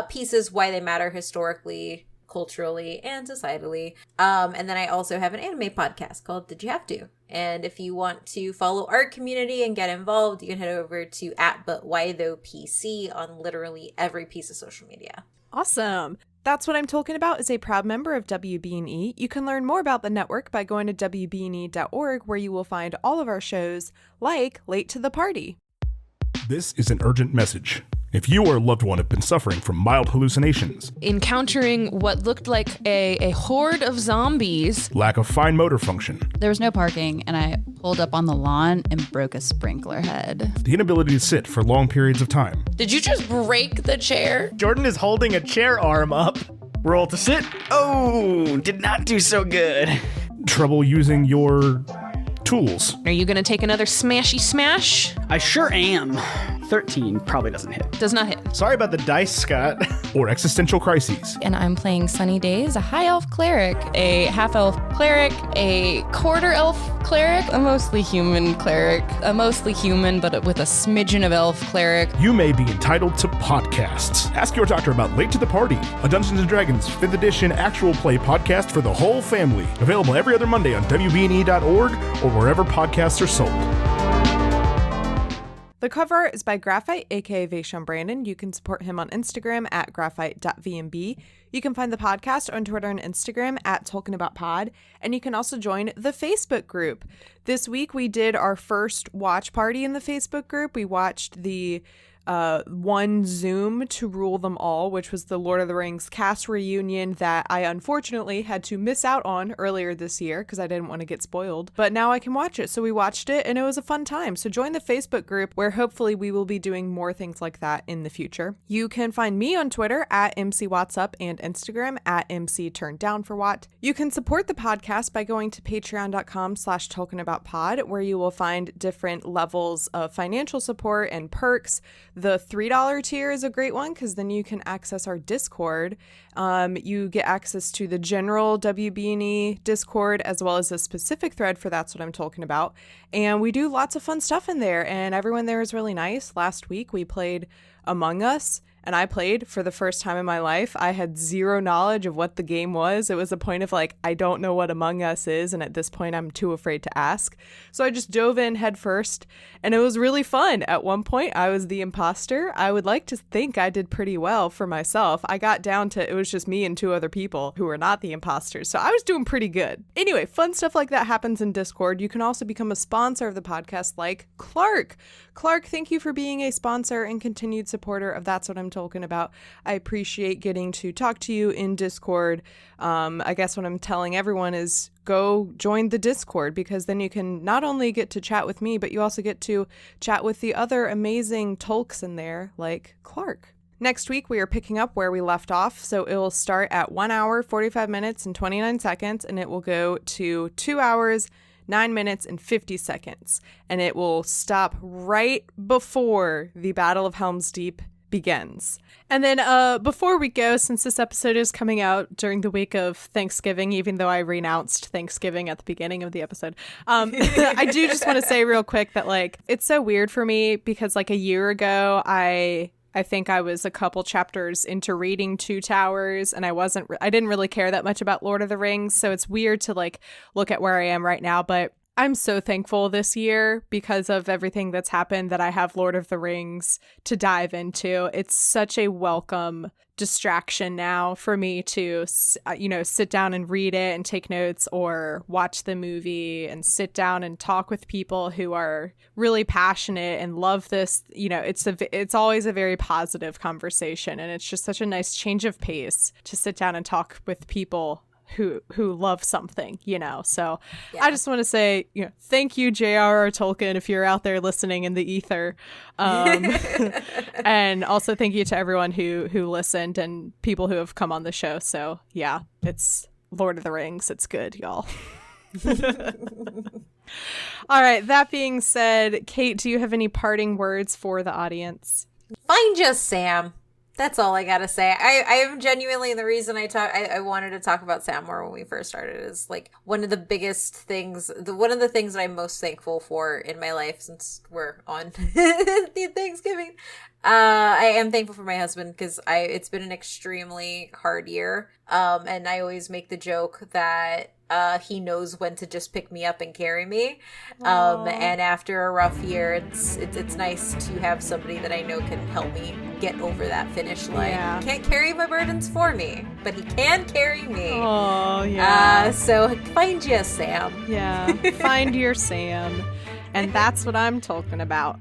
pieces, why they matter historically, culturally, and societally. And then I also have an anime podcast called Did You Have To? And if you want to follow our community and get involved, you can head over to @ButWhyThoughPC on literally every piece of social media. Awesome. That's What I'm Talking About is a proud member of WB&E. You can learn more about the network by going to WBNE.org, where you will find all of our shows, like Late to the Party. This is an urgent message. If you or a loved one have been suffering from mild hallucinations, encountering what looked like a horde of zombies, lack of fine motor function, there was no parking, and I pulled up on the lawn and broke a sprinkler head, the inability to sit for long periods of time. Did you just break the chair? Jordan is holding a chair arm up. Roll to sit. Oh, did not do so good. Trouble using your tools. Are you gonna take another smashy smash? I sure am. 13 probably doesn't hit. Does not hit. Sorry about the dice, Scott. Or existential crises. and I'm playing Sunny Days, a high elf cleric, a half elf cleric, a quarter elf cleric, a mostly human cleric, a mostly human but with a smidgen of elf cleric. You may be entitled to podcasts. Ask your doctor about Late to the Party, a Dungeons & Dragons 5th edition actual play podcast for the whole family. Available every other Monday on WBNE.org or wherever podcasts are sold. The cover is by Graphite, aka Vaishon Brandon. You can support him on Instagram at graphite.vmb. You can find the podcast on Twitter and Instagram at TolkienAboutPod. And you can also join the Facebook group. This week we did our first watch party in the Facebook group. We watched the one Zoom to Rule Them All, which was the Lord of the Rings cast reunion that I unfortunately had to miss out on earlier this year because I didn't want to get spoiled. But now I can watch it. So we watched it and it was a fun time. So join the Facebook group where hopefully we will be doing more things like that in the future. You can find me on Twitter at MCWattsUp and Instagram at MCTurnedDownForWatt. You can support the podcast by going to patreon.com/TolkienAboutPod, where you will find different levels of financial support and perks. The $3 tier is a great one because then you can access our Discord. You get access to the general WB&E Discord as well as a specific thread for That's What I'm Talking About. And we do lots of fun stuff in there, and everyone there is really nice. Last week we played Among Us, and I played for the first time in my life. I had zero knowledge of what the game was. It was a point of like, I don't know what Among Us is, and at this point I'm too afraid to ask. So I just dove in head first, and it was really fun. At one point I was the imposter. I would like to think I did pretty well for myself. I got down to, it was just me and two other people who were not the imposters, so I was doing pretty good. Anyway, fun stuff like that happens in Discord. You can also become a sponsor of the podcast like Clark. Clark, thank you for being a sponsor and continued supporter of That's What I'm Talking About. I appreciate getting to talk to you in Discord. I guess what I'm telling everyone is go join the Discord, because then you can not only get to chat with me, but you also get to chat with the other amazing Tolks in there like Clark. Next week, we are picking up where we left off, so it will start at 1 hour, 45 minutes, and 29 seconds, and it will go to 2 hours, 9 minutes, and 50 seconds, and it will stop right before the Battle of Helm's Deep begins. And then before we go, since this episode is coming out during the week of Thanksgiving, even though I renounced Thanksgiving at the beginning of the episode, I do just want to say real quick that like it's so weird for me because like a year ago I think I was a couple chapters into reading Two Towers, and I didn't really care that much about Lord of the Rings, so it's weird to like look at where I am right now, but I'm so thankful this year because of everything that's happened that I have Lord of the Rings to dive into. It's such a welcome distraction now for me to, sit down and read it and take notes, or watch the movie and sit down and talk with people who are really passionate and love this. It's always a very positive conversation, and it's just such a nice change of pace to sit down and talk with people who love something, so yeah. I just want to say, thank you, J.R.R. Tolkien, if you're out there listening in the ether, and also thank you to everyone who listened and people who have come on the show. So yeah, it's Lord of the Rings. It's good, y'all. All right, that being said, Kate, do you have any parting words for the audience? Find just Sam. That's all I gotta say. I am genuinely, the reason I wanted to talk about Sam more when we first started is like one of the biggest things, one of the things that I'm most thankful for in my life, since we're on Thanksgiving. I am thankful for my husband because it's been an extremely hard year. And I always make the joke that he knows when to just pick me up and carry me. And after a rough year, it's nice to have somebody that I know can help me get over that finish line. Yeah. Can't carry my burdens for me, but he can carry me. Oh, yeah. So find you, Sam. Yeah. Find your Sam. And that's what I'm talking about.